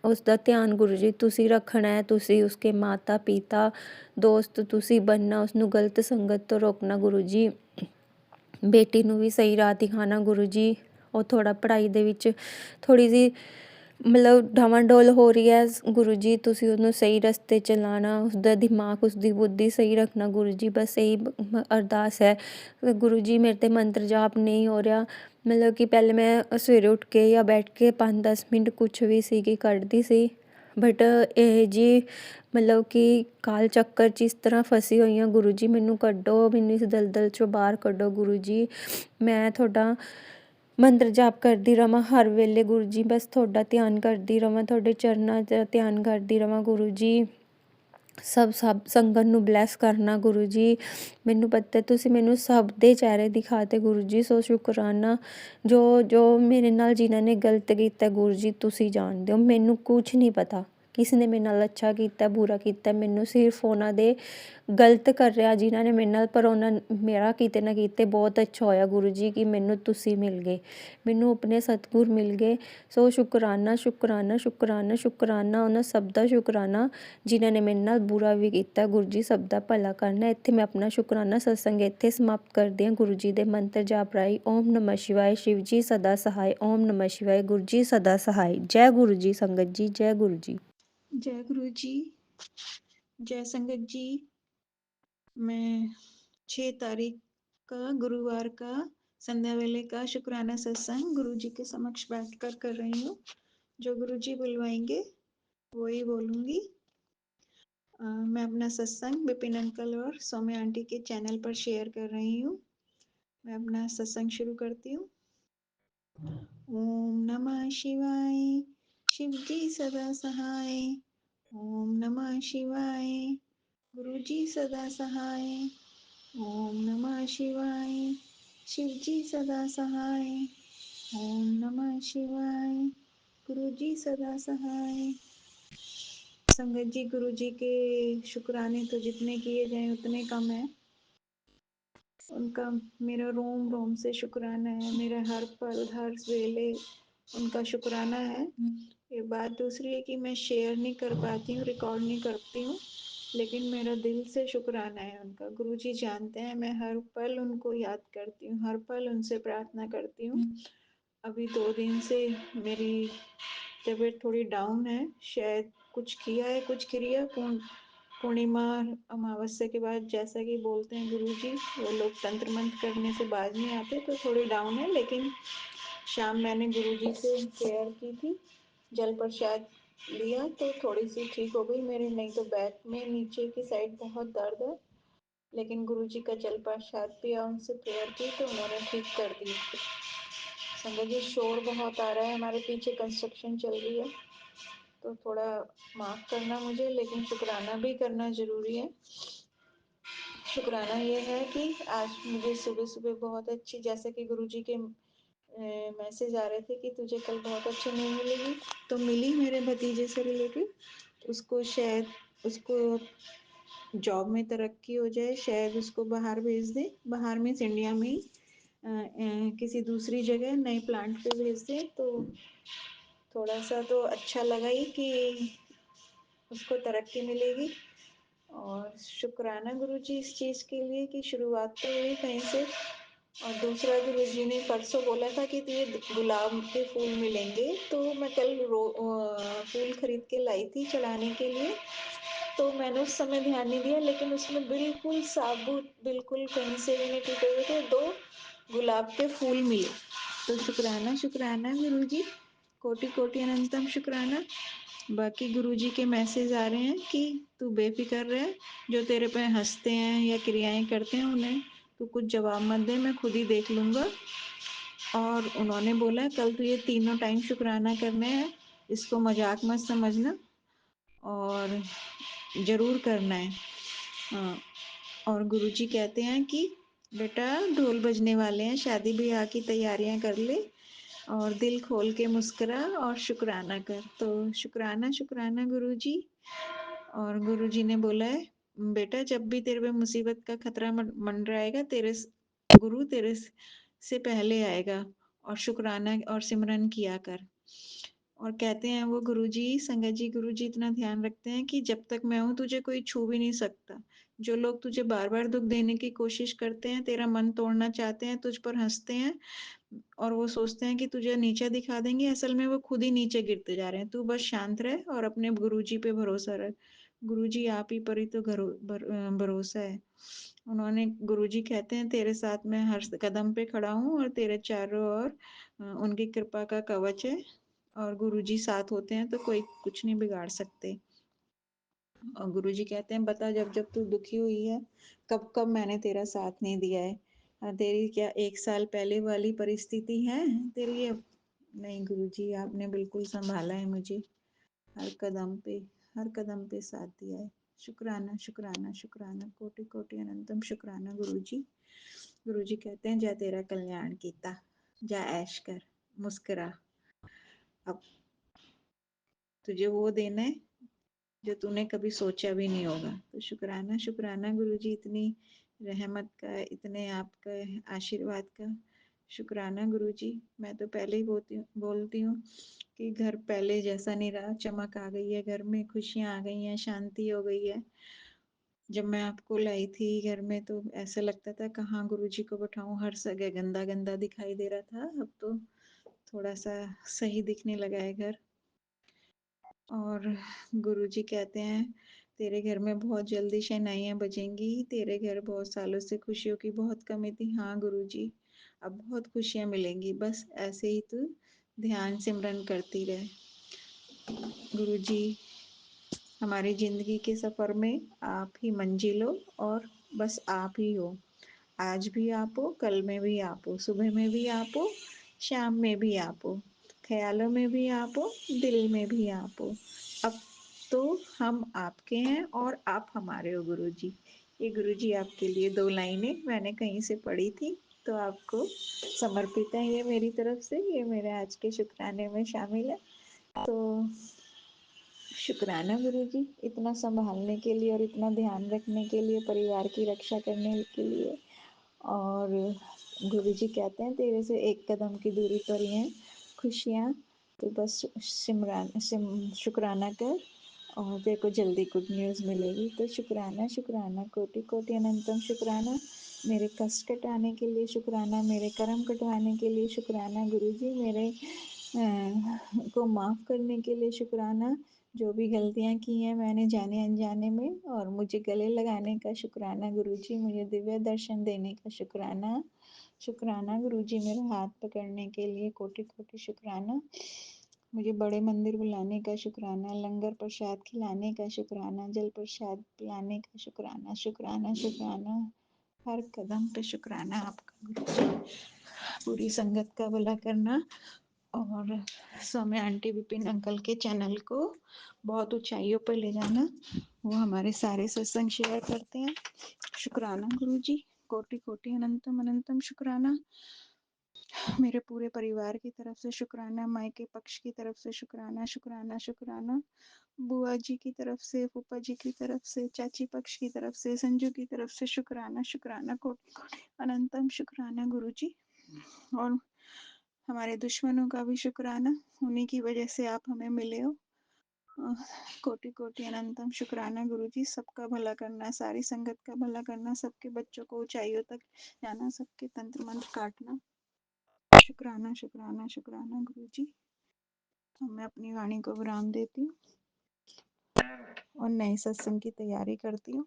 ਉਸਦਾ ਧਿਆਨ ਗੁਰੂ ਜੀ ਤੁਸੀਂ ਰੱਖਣਾ ਹੈ। ਤੁਸੀਂ ਉਸਕੇ ਮਾਤਾ ਪਿਤਾ ਦੋਸਤ ਤੁਸੀਂ ਬਣਨਾ, ਉਸਨੂੰ ਗਲਤ ਸੰਗਤ ਤੋਂ ਰੋਕਣਾ ਗੁਰੂ ਜੀ। ਬੇਟੀ ਨੂੰ ਵੀ ਸਹੀ ਰਾਹ ਦਿਖਾਉਣਾ ਗੁਰੂ ਜੀ। ਉਹ ਥੋੜ੍ਹਾ ਪੜ੍ਹਾਈ ਦੇ ਵਿੱਚ ਥੋੜ੍ਹੀ ਜਿਹੀ ਮਤਲਬ ਡਾਵਾਂਡੋਲ ਹੋ ਰਹੀ ਹੈ ਗੁਰੂ ਜੀ, ਤੁਸੀਂ ਉਹਨੂੰ ਸਹੀ ਰਸਤੇ 'ਚ ਲਾਉਣਾ, ਉਸਦਾ ਦਿਮਾਗ ਉਸਦੀ ਬੁੱਧੀ ਸਹੀ ਰੱਖਣਾ ਗੁਰੂ ਜੀ। ਬਸ ਇਹੀ ਅਰਦਾਸ ਹੈ ਗੁਰੂ ਜੀ। ਮੇਰੇ 'ਤੇ ਮੰਤਰ ਜਾਪ ਨਹੀਂ ਹੋ ਰਿਹਾ, ਮਤਲਬ ਕਿ ਪਹਿਲੇ ਮੈਂ ਸਵੇਰੇ ਉੱਠ ਕੇ ਜਾਂ ਬੈਠ ਕੇ 5-10 ਮਿੰਟ ਕੁਛ ਵੀ ਸੀਗੀ ਕੱਢਦੀ ਸੀ, ਬਟ ਇਹ ਜੀ ਮਤਲਬ ਕਿ ਕਾਲ ਚੱਕਰ 'ਚ ਇਸ ਤਰ੍ਹਾਂ ਫਸੀ ਹੋਈ ਹਾਂ ਗੁਰੂ ਜੀ, ਮੈਨੂੰ ਕੱਢੋ, ਮੈਨੂੰ ਇਸ ਦਲਦਲ 'ਚੋਂ ਬਾਹਰ ਕੱਢੋ ਗੁਰੂ ਜੀ। ਮੈਂ ਤੁਹਾਡਾ ਮੰਤਰ ਜਾਪ ਕਰਦੀ ਰਵਾਂ ਹਰ ਵੇਲੇ ਗੁਰੂ ਜੀ, ਬਸ ਤੁਹਾਡਾ ਧਿਆਨ ਕਰਦੀ ਰਵਾਂ, ਤੁਹਾਡੇ ਚਰਨਾਂ 'ਚ ਧਿਆਨ ਕਰਦੀ ਰਵਾਂ ਗੁਰੂ ਜੀ। ਸਭ ਸੰਗਤ ਨੂੰ ਬਲੈਸ ਕਰਨਾ ਗੁਰੂ ਜੀ। ਮੈਨੂੰ ਪਤਾ ਤੁਸੀਂ ਮੈਨੂੰ ਸਭ ਦੇ ਚਿਹਰੇ ਦਿਖਾਤੇ ਗੁਰੂ ਜੀ, ਸੋ ਸ਼ੁਕਰਾਨਾ। ਜੋ ਮੇਰੇ ਨਾਲ ਜਿਨ੍ਹਾਂ ਨੇ ਗਲਤ ਕੀਤਾ ਗੁਰੂ ਜੀ ਤੁਸੀਂ ਜਾਣਦੇ ਹੋ, ਮੈਨੂੰ ਕੁਛ ਨਹੀਂ ਪਤਾ ਕਿਸੇ ਨੇ ਮੇਰੇ ਨਾਲ ਅੱਛਾ ਕੀਤਾ ਬੁਰਾ ਕੀਤਾ, ਮੈਨੂੰ ਸਿਰਫ ਉਹਨਾਂ ਦੇ ਗਲਤ ਕਰ ਰਿਹਾ ਜਿਨ੍ਹਾਂ ਨੇ ਮੇਰੇ ਨਾਲ, ਪਰ ਉਹਨਾਂ ਮੇਰਾ ਕਿਤੇ ਨਾ ਕਿਤੇ ਬਹੁਤ ਅੱਛਾ ਹੋਇਆ ਗੁਰੂ ਜੀ ਕਿ ਮੈਨੂੰ ਤੁਸੀਂ ਮਿਲ ਗਏ, ਮੈਨੂੰ ਆਪਣੇ ਸਤਿਗੁਰ ਮਿਲ ਗਏ। ਸੋ ਸ਼ੁਕਰਾਨਾ, ਸ਼ੁਕਰਾਨਾ, ਸ਼ੁਕਰਾਨਾ, ਸ਼ੁਕਰਾਨਾ ਉਹਨਾਂ ਸਭ ਦਾ ਸ਼ੁਕਰਾਨਾ ਜਿਨ੍ਹਾਂ ਨੇ ਮੇਰੇ ਨਾਲ ਬੁਰਾ ਵੀ ਕੀਤਾ ਗੁਰੂ ਜੀ, ਸਭ ਦਾ ਭਲਾ ਕਰਨਾ। ਇੱਥੇ ਮੈਂ ਆਪਣਾ ਸ਼ੁਕਰਾਨਾ ਸਤਸੰਗ ਇੱਥੇ ਸਮਾਪਤ ਕਰਦੀ ਹਾਂ ਗੁਰੂ ਜੀ ਦੇ ਮੰਤਰ ਜਾਪ ਰਾਹੀਂ। ਓਮ ਨਮः ਸ਼ਿਵਾਏ, ਸ਼ਿਵ ਜੀ ਸਦਾ ਸਹਾਏ। ਓਮ ਨਮः ਸ਼ਿਵਾਏ, ਗੁਰੂ ਜੀ ਸਦਾ ਸਹਾਏ। ਜੈ ਗੁਰੂ ਜੀ ਸੰਗਤ ਜੀ, ਜੈ ਗੁਰੂ ਜੀ। जय गुरु जी, जय संगत जी। मैं 6 तारीख का गुरुवार का संध्या वेले का शुक्राना सत्संग गुरु जी के समक्ष बैठकर कर रही हूँ। जो गुरु जी बुलवाएंगे वही बोलूँगी। मैं अपना सत्संग विपिन अंकल और सौम्या आंटी के चैनल पर शेयर कर रही हूँ। मैं अपना सत्संग शुरू करती हूँ। ओम नमः शिवाय, शिव जी सदा सहाय। ओम नमः शिवाय, गुरु जी सदा सहाय। ओम नमः शिवाय, शिव जी सदा सहाय। ओम नमः शिवाय, गुरु जी सदा सहाय। संगत जी, गुरु जी के शुक्राने तो जितने किए जाएं उतने कम है। उनका मेरा रोम रोम से शुक्राना है, मेरा हर पल हर वेले उनका शुक्राना है। ये बात दूसरी है कि मैं शेयर नहीं कर पाती हूँ, रिकॉर्ड नहीं करती हूँ, लेकिन मेरा दिल से शुक्राना है उनका। गुरुजी जानते हैं मैं हर पल उनको याद करती हूँ, हर पल उनसे प्रार्थना करती हूँ। अभी 2 दिन से मेरी तबीयत थोड़ी डाउन है, शायद कुछ किया है, कुछ क्रिया पूर्णिमा अमावस्या के बाद जैसा कि बोलते हैं गुरुजी, वो लोग तंत्र मंत्र करने से बाज नहीं आते, तो थोड़ी डाउन है। लेकिन शाम मैंने गुरुजी से प्रेयर की थी, जल प्रसाद लिया तो थोड़ी सी ठीक हो गई मेरे, नहीं तो बैक में नीचे की साइड बहुत दर्द है। लेकिन गुरुजी का जल प्रसाद पिया, उनसे प्रेयर की तो उन्होंने ठीक कर दी। संगत जी शोर बहुत आ रहा है, हमारे पीछे कंस्ट्रक्शन चल रही है, तो थोड़ा माफ करना मुझे, लेकिन शुक्राना भी करना जरूरी है। शुक्राना ये है कि आज मुझे सुबह सुबह बहुत अच्छी, जैसे कि गुरुजी के मैसेज आ रहे थे कि तुझे कल बहुत अच्छी नींद मिलेगी, तो मिली मेरे भतीजे से रिलेटेड। उसको शायद उसको जॉब में तरक्की हो जाए, शायद उसको बाहर भेज दे, बाहर में इंडिया में ही किसी दूसरी जगह नए प्लांट पे भेज दे, तो थोड़ा सा तो अच्छा लगा ही कि उसको तरक्की मिलेगी। और शुक्राना गुरुजी इस चीज़ के लिए कि शुरुआत तो हुई कहीं से। और दूसरा, गुरुजी ने परसों बोला था कि तुझे गुलाब के फूल मिलेंगे, तो मैं कल फूल खरीद के लाई थी चढ़ाने के लिए, तो मैंने उस समय ध्यान नहीं दिया, लेकिन उसमें बिल्कुल साबुत, बिल्कुल कहीं से भी नहीं टूटे हुए थे, 2 गुलाब के फूल मिले। तो शुक्राना शुक्राना गुरुजी, कोटि कोटि अनंतम शुक्राना। बाकी गुरुजी के मैसेज आ रहे हैं कि तू बेफिक्र रह, जो तेरे पे हंसते हैं या क्रियाएं करते हैं उन्हें तू कुछ जवाब मत दे, मैं खुद ही देख लूंगा। और उन्होंने बोला कल तो ये तीनों टाइम शुक्राना करने हैं, इसको मजाक मत समझना और जरूर करना है। हाँ, और गुरुजी कहते हैं कि बेटा ढोल बजने वाले हैं, शादी ब्याह की तैयारियां कर ले और दिल खोल के मुस्कुरा और शुक्राना कर। तो शुक्राना शुक्राना गुरुजी। और गुरुजी ने बोला है बेटा जब भी तेरे पे मुसीबत का खतरा मंडराएगा, गुरु तेरे से पहले आएगा, और शुक्राना और सिमरन किया कर। और कहते हैं वो गुरुजी, संगत जी गुरुजी इतना ध्यान रखते हैं कि जब तक मैं हूं तुझे कोई छू भी नहीं सकता। जो लोग तुझे बार बार दुख देने की कोशिश करते हैं, तेरा मन तोड़ना चाहते हैं, तुझ पर हंसते हैं और वो सोचते हैं कि तुझे नीचा दिखा देंगे, असल में वो खुद ही नीचे गिरते जा रहे हैं। तू बस शांत रह और अपने गुरुजी पे भरोसा रख। गुरुजी आप ही पर ही तो भरोसा है। उन्होंने, गुरुजी कहते हैं तेरे साथ मैं हर कदम पे खड़ा हूँ और तेरे चारों ओर उनकी कृपा का कवच है, और गुरुजी साथ होते हैं तो कोई कुछ नहीं बिगाड़ सकते। और गुरुजी कहते हैं बता जब जब तू दुखी हुई है, कब कब मैंने तेरा साथ नहीं दिया है। तेरी क्या 1 साल पहले वाली परिस्थिति है तेरी अब? नहीं गुरुजी, आपने बिल्कुल संभाला है मुझे, हर कदम पे, हर कदम पे साथ दिया है। शुक्राना शुक्राना शुक्राना, कोटि कोटि अनंतम शुक्राना गुरुजी। गुरुजी कहते हैं जा तेरा कल्याण कीता, जा ऐश कर, मुस्कुरा, अब तुझे वो देना है जो तूने कभी सोचा भी नहीं होगा। तो शुक्राना शुक्राना गुरुजी, इतनी रहमत का, इतने आपका आशीर्वाद का शुक्राना गुरुजी। मैं तो पहले ही बोलती हूँ कि घर पहले जैसा नहीं रहा, चमक आ गई है घर में, खुशियाँ आ गई हैं, शांति हो गई है। जब मैं आपको लाई थी घर में तो ऐसा लगता था कहाँ गुरुजी को बैठाऊं, हर जगह गंदा गंदा दिखाई दे रहा था, अब तो थोड़ा सा सही दिखने लगा है घर। और गुरुजी कहते हैं तेरे घर में बहुत जल्दी शहनाइयाँ बजेंगी, तेरे घर बहुत सालों से खुशियों की बहुत कमी थी। हाँ गुरुजी, अब बहुत खुशियाँ मिलेंगी, बस ऐसे ही तू ध्यान सिमरन करती रहे। गुरुजी, हमारी जिंदगी के सफर में आप ही मंजिल हो और बस आप ही हो। आज भी आप हो, कल में भी आप हो, सुबह में भी आप हो, शाम में भी आप हो, ख्यालों में भी आप हो, दिल में भी आप हो। अब तो हम आपके हैं और आप हमारे हो गुरुजी। ये गुरुजी आपके लिए 2 लाइनें मैंने कहीं से पढ़ी थी, तो आपको समर्पित है ये मेरी तरफ से, ये मेरे आज के शुक्राने में शामिल है। तो शुक्राना गुरुजी, इतना संभालने के लिए और इतना ध्यान रखने के लिए, परिवार की रक्षा करने के लिए। और गुरुजी कहते हैं तेरे से 1 कदम की दूरी पर ही हैं खुशियाँ, तो बस शुक्राना कर और तेरे को जल्दी गुड न्यूज़ मिलेगी। तो शुक्राना शुक्राना, कोटि कोटि अनंतम शुक्राना। मेरे कष्ट कटाने के लिए शुक्राना, मेरे कर्म कटवाने के लिए शुक्राना गुरुजी, मेरे को माफ़ करने के लिए शुक्राना, जो भी गलतियाँ की हैं मैंने जाने अनजाने में, और मुझे गले लगाने का शुक्राना गुरुजी, मुझे दिव्य दर्शन देने का शुक्राना। शुक्राना गुरुजी, मेरा हाथ पकड़ने के लिए कोटि कोटि शुक्राना। मुझे बड़े मंदिर बुलाने का शुक्राना, लंगर प्रसाद खिलाने का शुक्राना, जल प्रसाद पिलाने का शुक्राना, शुक्राना शुक्राना, हर कदम पे शुक्राना आपका गुरुजी। पूरी संगत का भला करना और सौम्या आंटी विपिन अंकल के चैनल को बहुत ऊंचाइयों पर ले जाना। वो हमारे सारे सत्संग शेयर करते हैं। शुक्राना गुरुजी, कोटि कोटि अनंतम अनंतम शुक्राना। मेरे पूरे परिवार की तरफ से शुक्राना, मायके पक्ष की तरफ से शुक्राना शुक्राना शुक्राना, बुआ जी की तरफ से, फूफा जी की तरफ से, चाची पक्ष की तरफ से, संजू की तरफ से शुक्राना शुक्राना, कोटि कोटि अनंतम शुक्राना गुरुजी। और हमारे दुश्मनों का भी शुक्राना, उन्हीं की वजह से आप हमें मिले हो। कोटि कोटि अनंतम शुक्राना गुरुजी। सबका भला करना, सारी संगत का भला करना, सबके बच्चों को ऊंचाइयों तक जाना, सबके तंत्र मंत्र काटना। शुक्राना शुक्राना शुक्राना गुरुजी। तो मैं अपनी वाणी को विराम देती हूँ और नए सत्संग की तैयारी करती हूँ।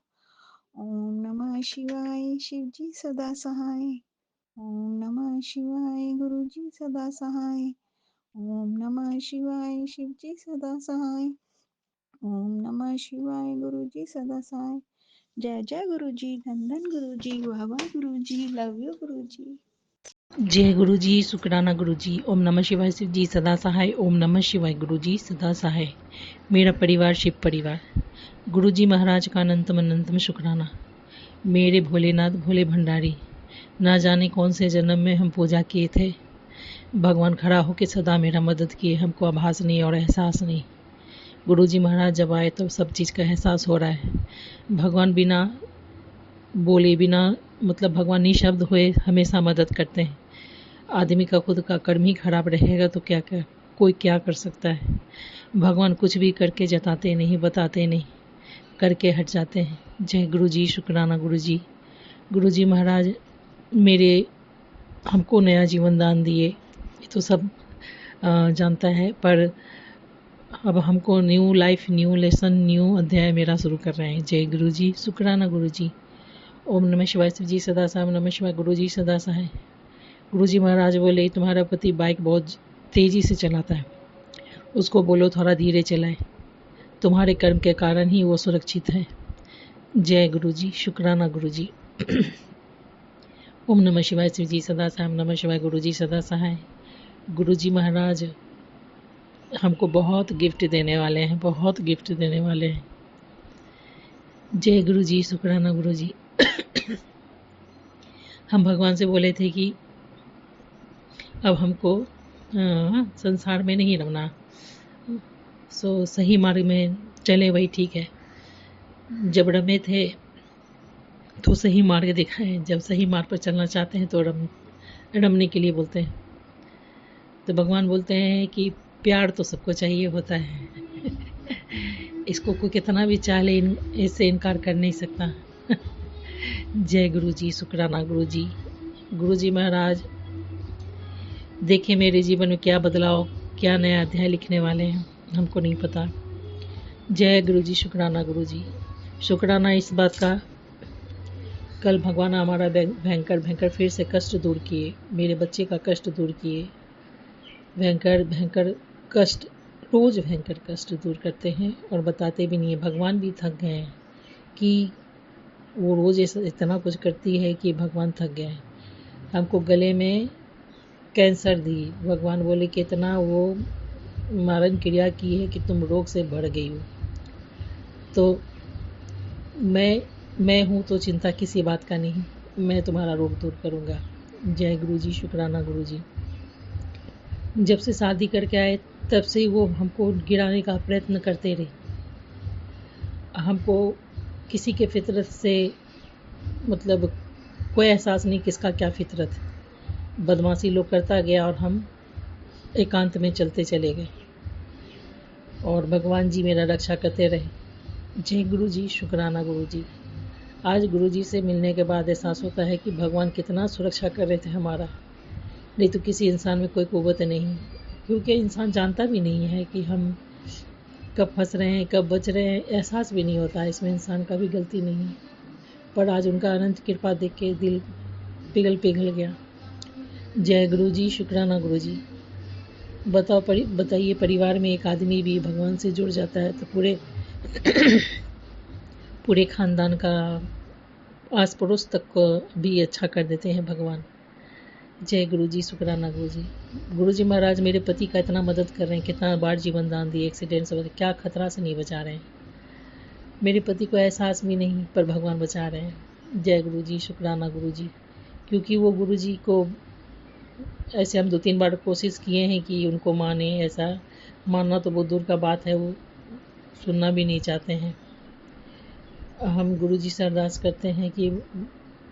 ओम नमः शिवाय, शिव जी सदा सहाय। ओम नमः शिवाय, गुरु जी सदा सहाय। ओम नमः शिवाय, शिव जी सदा सहाय। ओम नमः शिवाय, गुरु जी सदा सहाय। जय जय गुरु जी, धन धन गुरु जी, वाह वाह गुरु जी, लव यू गुरु जी। जय गुरु जी, शुक्राना गुरु जी। ओम नमः शिवाय, शिव जी सदा सहाय। ओम नमः शिवाय, गुरु जी सदा सहाय। मेरा परिवार शिव परिवार। गुरु जी महाराज का अनंतम अनंतम शुक्राना। मेरे भोलेनाथ भोले भंडारी, ना जाने कौन से जन्म में हम पूजा किए थे, भगवान खड़ा होकर सदा मेरा मदद किए, हमको आभास नहीं और एहसास नहीं। गुरु जी महाराज जब आए तो सब चीज़ का एहसास हो रहा है। भगवान बिना बोले, बिना मतलब भगवान निशब्द हुए हमेशा मदद करते हैं। आदमी का खुद का कर्म ही खराब रहेगा तो कोई क्या कर सकता है। भगवान कुछ भी करके जताते नहीं, बताते नहीं, करके हट जाते हैं। जय गुरु जी, शुक्राना गुरु जी। गुरु जी महाराज मेरे हमको नया जीवन दान दिए, ये तो सब जानता है, पर अब हमको new life, new lesson, new अध्याय मेरा शुरू कर रहे हैं। जय गुरु जी, शुक्राना गुरु जी। ओम नमः शिवाय, शिव जी सदा सहाय। ओम नमः शिवाय, गुरु जी सदा सहाय। गुरु जी महाराज बोले, तुम्हारा पति बाइक बहुत तेज़ी से चलाता है, उसको बोलो थोड़ा धीरे चलाए, तुम्हारे कर्म के कारण ही वो सुरक्षित है। जय गुरु जी, शुक्राना गुरु जी। ओम नमः शिवाय, शिव जी सदा सहाय। ओम नमः शिवाय, गुरु जी सदा सहाय। गुरु जी महाराज हमको बहुत गिफ्ट देने वाले हैं, बहुत गिफ्ट देने वाले हैं। जय गुरु जी, शुक्राना गुरु जी। हम भगवान से बोले थे कि अब हमको संसार में नहीं रहना, सही मार्ग में चले, वही ठीक है। जब रमे थे तो सही मार्ग दिखाए, जब सही मार्ग पर चलना चाहते हैं तो रमने के लिए बोलते हैं। तो भगवान बोलते हैं कि प्यार तो सबको चाहिए होता है, इसको कोई कितना भी चाह ले इससे इनकार कर नहीं सकता। जय गुरु जी, शुक्राना गुरु जी। गुरु जी महाराज देखिए मेरे जीवन में क्या बदलाव, क्या नया अध्याय लिखने वाले हैं, हमको नहीं पता। जय गुरु जी, शुक्राना गुरु जी। शुक्राना इस बात का, कल भगवान हमारा भयंकर भयंकर फिर से कष्ट दूर किए, मेरे बच्चे का कष्ट दूर किए। भयंकर भयंकर कष्ट, रोज़ भयंकर कष्ट दूर करते हैं और बताते भी नहीं है। भगवान भी थक गए हैं कि वो रोज़ इतना कुछ करती है कि भगवान थक गए हैं। हमको गले में कैंसर दी, भगवान बोले कि इतना वो मारण क्रिया की है कि तुम रोग से बढ़ गई हो। तो मैं हूँ तो चिंता किसी बात का नहीं, मैं तुम्हारा रोग दूर करूँगा। जय गुरु जी, शुक्राना गुरु जी। जब से शादी करके आए तब से वो हमको गिराने का प्रयत्न करते रहे। हमको किसी के फितरत से मतलब कोई एहसास नहीं किसका क्या फितरत। बदमाशी लोग करता गया और हम एकांत में चलते चले गए और भगवान जी मेरा रक्षा करते रहे। जय गुरु जी, शुक्राना गुरु जी। आज गुरु जी से मिलने के बाद एहसास होता है कि भगवान कितना सुरक्षा कर रहे थे हमारा। नहीं तो किसी इंसान में कोई कुव्वत नहीं, क्योंकि इंसान जानता भी नहीं है कि हम कब फंस रहे हैं, कब बच रहे हैं, एहसास भी नहीं होता। इसमें इंसान का भी गलती नहीं है, पर आज उनका अनंत कृपा देख के दिल पिघल गया। जय गुरु जी, शुक्राना गुरु जी। बताइए, परिवार में एक आदमी भी भगवान से जुड़ जाता है तो पूरे पूरे खानदान का आस पड़ोस तक को भी अच्छा कर देते हैं भगवान। जय गुरु जी, शुक्राना गुरु जी। गुरु जी महाराज मेरे पति का इतना मदद कर रहे हैं, कितना बार जीवन दान दिए, एक्सीडेंट से क्या खतरा से नहीं बचा रहे हैं। मेरे पति को एहसास भी नहीं, पर भगवान बचा रहे हैं। जय गुरु जी, शुक्राना गुरु जी। क्योंकि वो गुरु जी को ऐसे हम 2-3 बार कोशिश किए हैं कि उनको माने, ऐसा मानना तो बहुत दूर का बात है, वो सुनना भी नहीं चाहते हैं। हम गुरु जी से अरदास करते हैं कि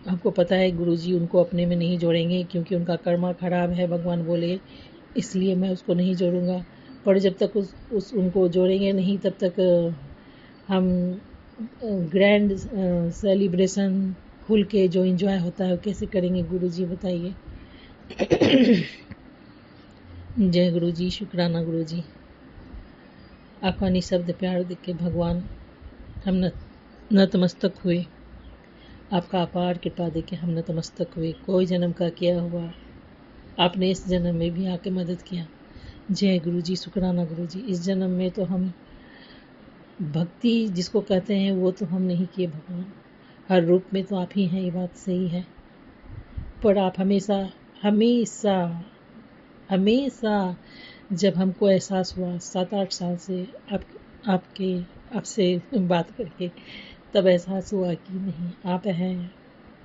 हमको पता है गुरु जी उनको अपने में नहीं जोड़ेंगे, क्योंकि उनका कर्मा खराब है, भगवान बोले, इसलिए मैं उसको नहीं जोड़ूंगा। पर जब तक उनको जोड़ेंगे नहीं, तब तक हम ग्रैंड सेलिब्रेशन खुल के जो एंजॉय होता है वो कैसे करेंगे गुरु जी बताइए। जय गुरु जी, शुक्राना गुरु जी। आपका निशब्द प्यार देख के भगवान हम नतमस्तक हुए। आपका अपार कृपा देके हम नतमस्तक हुए। कोई जन्म का किया हुआ आपने इस जन्म में भी आके मदद किया। जय गुरु जी, शुक्राना गुरु जी। इस जन्म में तो हम भक्ति जिसको कहते हैं वो तो हम नहीं किए भगवान, हर रूप में तो आप ही हैं, ये बात सही है। पर आप हमेशा हमेशा हमेशा जब हमको एहसास हुआ 7-8 साल से आपसे बात करके, तब एहसास हुआ कि नहीं, आप हैं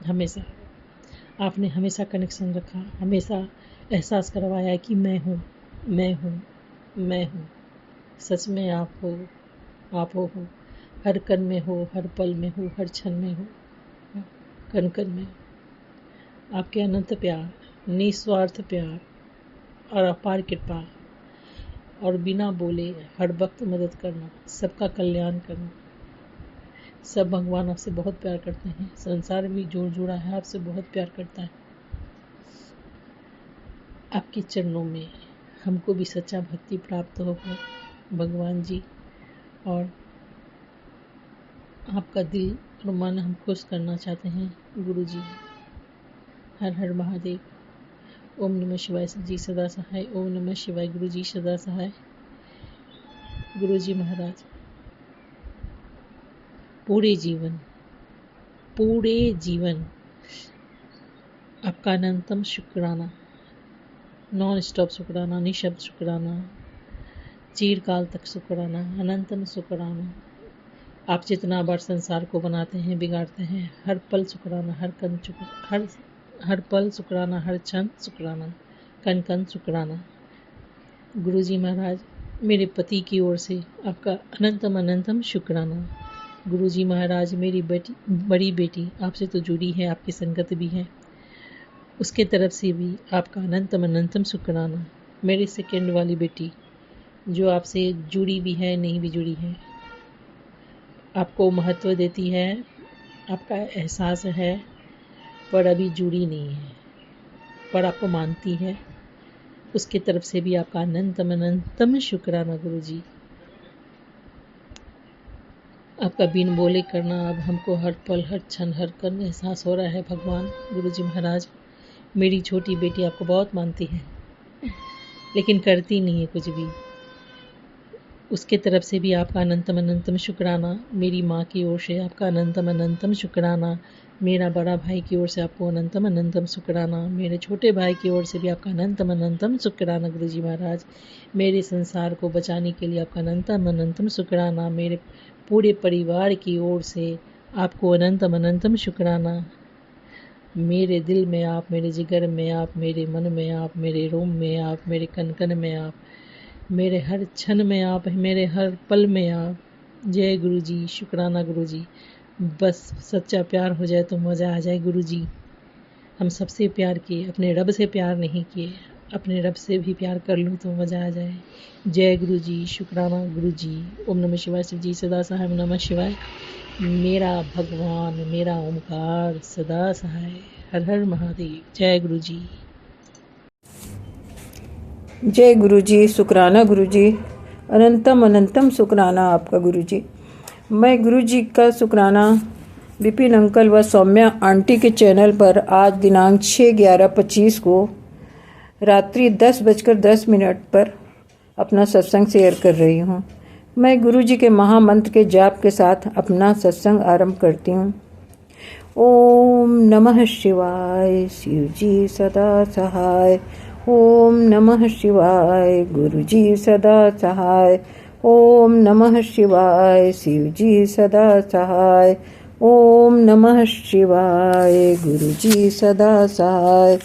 हमेशा। आपने हमेशा कनेक्शन रखा, हमेशा एहसास करवाया कि मैं हूँ, मैं हूँ, मैं हूँ। सच में आप हो, आप हो, हर कण में हो, हर पल में हो, हर क्षण में हो, कण कण में। आपके अनंत प्यार, निस्वार्थ प्यार और अपार कृपा और बिना बोले हर वक्त मदद करना, सबका कल्याण करना, सब भगवान आपसे बहुत प्यार करते हैं। संसार भी जुड़ा है आपसे बहुत प्यार करता है। आपके चरणों में हमको भी सच्चा भक्ति प्राप्त होगा भगवान जी, और आपका दिल और मन हम खुश करना चाहते हैं गुरु जी। हर हर महादेव। ओम नमः शिवाय जी सदा सहाय। ओम नमः शिवाय गुरु जी सदा सहाय। गुरु जी महाराज पूरे जीवन आपका अनंतम शुक्राना, नॉन स्टॉप शुक्राना, निशब्द शुक्राना, चिरकाल तक शुक्राना, अनंतम शुक्राना। आप जितना बार संसार को बनाते हैं, बिगाड़ते हैं, हर पल शुक्राना, हर पल शुक्राना, हर क्षण शुक्राना, कण कण शुक्राना। गुरु जी महाराज मेरे पति की ओर से आपका अनंतम शुक्राना। गुरु जी महाराज मेरी बड़ी बेटी आपसे तो जुड़ी है, आपकी संगत भी है, उसके तरफ से भी आपका अनंतम शुक्राना। मेरी सेकंड वाली बेटी जो आपसे जुड़ी भी है, नहीं भी जुड़ी है, आपको महत्व देती है, आपका एहसास है, पर अभी जुड़ी नहीं है, पर आपको मानती है, उसकी तरफ से भी आपका अनंतम शुक्राना गुरु जी। आपका बिन बोले करना अब हमको हर पल, हर क्षण, हर कण एहसास हो रहा है भगवान। गुरु जी महाराज मेरी छोटी बेटी आपको बहुत मानती है, लेकिन करती नहीं है कुछ भी, उसके तरफ से भी आपका अनंतम शुक्राना। मेरी माँ की ओर से आपका अनंतम शुक्राना। मेरा बड़ा भाई की ओर से आपको अनंतम शुक्राना। मेरे छोटे भाई की ओर से भी आपका अनंतम शुक्राना गुरु जी महाराज। मेरे संसार को बचाने के लिए आपका अनंतम शुक्राना। मेरे पूरे परिवार की ओर से आपको अनंतम शुक्राना। मेरे दिल में आप, मेरे जिगर में आप, मेरे मन में आप, मेरे रोम में आप, मेरे कण कण में आप, मेरे हर क्षण में आप, मेरे हर पल में आप। जय गुरु जी, शुक्राना गुरु जी। बस सच्चा प्यार हो जाए तो मज़ा आ जाए गुरु जी। हम सबसे प्यार किए, अपने रब से प्यार नहीं किए, अपने रब से भी प्यार कर लूँ तो मज़ा आ जाए। जय गुरु जी, शुक्राना गुरु जी। ओम नमः शिवाय शिव जी सदा सहाय। ओम नमः शिवाय मेरा भगवान, मेरा ओमकार सदा सहाय। हर हर महादेव। जय गुरु जी। जय गुरु जी, शुक्राना गुरु जी। अनंतम शुक्राना आपका गुरु जी। मैं गुरु जी का शुक्राना विपिन अंकल व सौम्या आंटी के चैनल पर आज दिनांक 6/11/25 को रात्रि 10:10 पर अपना सत्संग शेयर कर रही हूँ। मैं गुरु जी के महामंत्र के जाप के साथ अपना सत्संग आरंभ करती हूँ। ओम नमः शिवाय, शिव जी सदा सहाय। ओम नमः शिवाय, गुरु जी सदा सहाय। ओम नमः शिवाय, शिव जी सदा सहाय। ओम नमः शिवाय, गुरु जी सदा सहाय।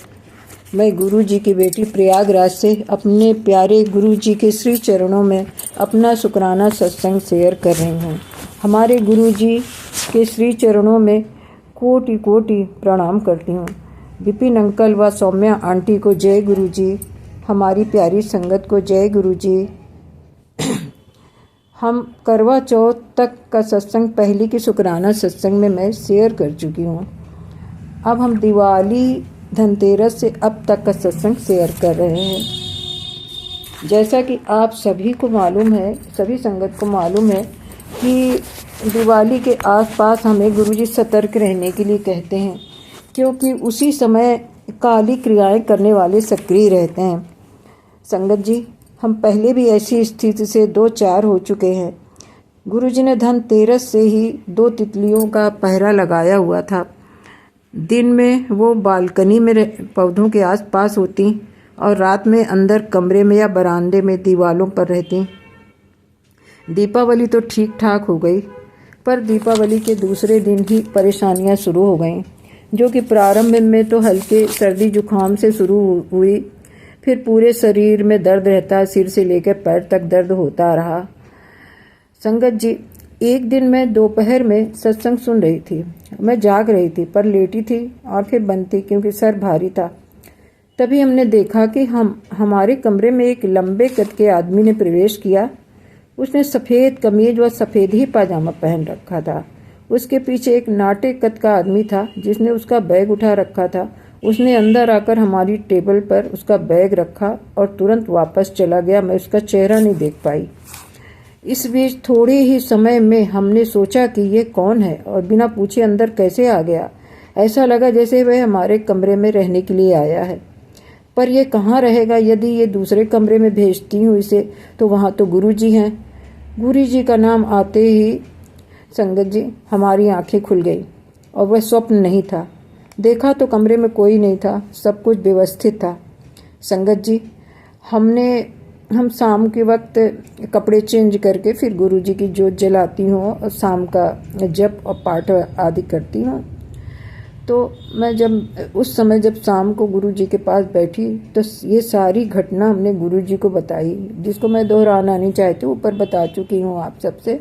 मैं गुरु जी की बेटी प्रयागराज से अपने प्यारे गुरु जी के श्री चरणों में अपना शुक्राना सत्संग शेयर कर रही हूँ। हमारे गुरु जी के श्री चरणों में कोटि कोटि प्रणाम करती हूँ। विपिन अंकल व सौम्या आंटी को जय गुरु जी। हमारी प्यारी संगत को जय गुरु जी। हम करवा चौथ तक का सत्संग पहले के शुक्राना सत्संग में मैं शेयर कर चुकी हूँ। अब हम दिवाली धनतेरस से अब तक का सत्संग शेयर कर रहे हैं। जैसा कि आप सभी को मालूम है, सभी संगत को मालूम है कि दिवाली के आसपास हमें गुरुजी सतर्क रहने के लिए कहते हैं, क्योंकि उसी समय काली क्रियाएं करने वाले सक्रिय रहते हैं। संगत जी, हम पहले भी ऐसी स्थिति से 2-4 हो चुके हैं। गुरुजी ने धनतेरस से ही 2 तितलियों का पहरा लगाया हुआ था। दिन में वो बालकनी में पौधों के आसपास होती और रात में अंदर कमरे में या बरामदे में दीवालों पर रहती। दीपावली तो ठीक ठाक हो गई, पर दीपावली के दूसरे दिन ही परेशानियां शुरू हो गईं, जो कि प्रारंभ में तो हल्के सर्दी जुकाम से शुरू हुई, फिर पूरे शरीर में दर्द रहता, सिर से लेकर पैर तक दर्द होता रहा। संगत जी, एक दिन मैं दोपहर में सत्संग सुन रही थी। मैं जाग रही थी पर लेटी थी, आंखें बंद थी क्योंकि सर भारी था। तभी हमने देखा कि हमारे कमरे में एक लंबे कद के आदमी ने प्रवेश किया। उसने सफ़ेद कमीज व सफ़ेद ही पाजामा पहन रखा था। उसके पीछे एक नाटे कद का आदमी था जिसने उसका बैग उठा रखा था। उसने अंदर आकर हमारी टेबल पर उसका बैग रखा और तुरंत वापस चला गया। मैं उसका चेहरा नहीं देख पाई। इस बीच थोड़े ही समय में हमने सोचा कि ये कौन है और बिना पूछे अंदर कैसे आ गया। ऐसा लगा जैसे वह हमारे कमरे में रहने के लिए आया है। पर यह कहाँ रहेगा? यदि ये दूसरे कमरे में भेजती हूँ इसे तो वहाँ तो गुरुजी हैं। गुरुजी का नाम आते ही संगत जी हमारी आंखें खुल गई और वह स्वप्न नहीं था। देखा तो कमरे में कोई नहीं था, सब कुछ व्यवस्थित था। संगत जी, हम शाम के वक्त कपड़े चेंज करके फिर गुरुजी की जोत जलाती हूँ और शाम का जप और पाठ आदि करती हूँ। तो मैं उस समय जब शाम को गुरुजी के पास बैठी तो ये सारी घटना हमने गुरुजी को बताई, जिसको मैं दोहराना नहीं चाहती, ऊपर बता चुकी हूँ आप सबसे।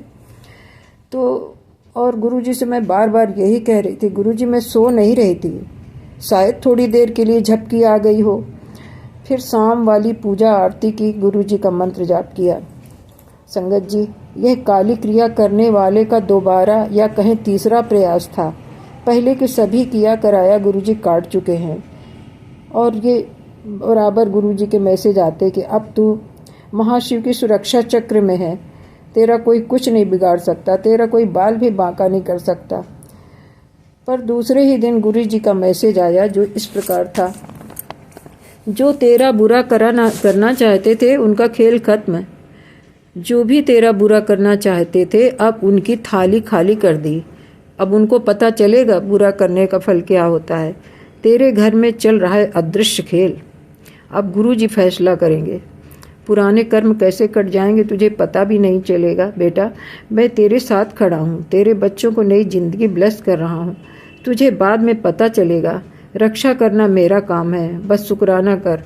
तो और गुरुजी से मैं बार बार यही कह रही थी, गुरुजी मैं सो नहीं रही थी, शायद थोड़ी देर के लिए झपकी आ गई हो। फिर शाम वाली पूजा आरती की, गुरुजी का मंत्र जाप किया। संगत जी, यह काली क्रिया करने वाले का दोबारा या कहें तीसरा प्रयास था। पहले के सभी किया कराया गुरुजी काट चुके हैं और ये बराबर गुरुजी के मैसेज आते कि अब तू महाशिव की सुरक्षा चक्र में है, तेरा कोई कुछ नहीं बिगाड़ सकता, तेरा कोई बाल भी बांका नहीं कर सकता। पर दूसरे ही दिन गुरुजी का मैसेज आया जो इस प्रकार था, जो तेरा बुरा करना चाहते थे उनका खेल खत्म। जो भी तेरा बुरा करना चाहते थे अब उनकी थाली खाली कर दी। अब उनको पता चलेगा बुरा करने का फल क्या होता है। तेरे घर में चल रहा है अदृश्य खेल। अब गुरुजी फैसला करेंगे। पुराने कर्म कैसे कट जाएंगे तुझे पता भी नहीं चलेगा। बेटा, मैं तेरे साथ खड़ा हूँ, तेरे बच्चों को नई जिंदगी ब्लेस कर रहा हूँ। तुझे बाद में पता चलेगा। रक्षा करना मेरा काम है, बस शुक्राना कर।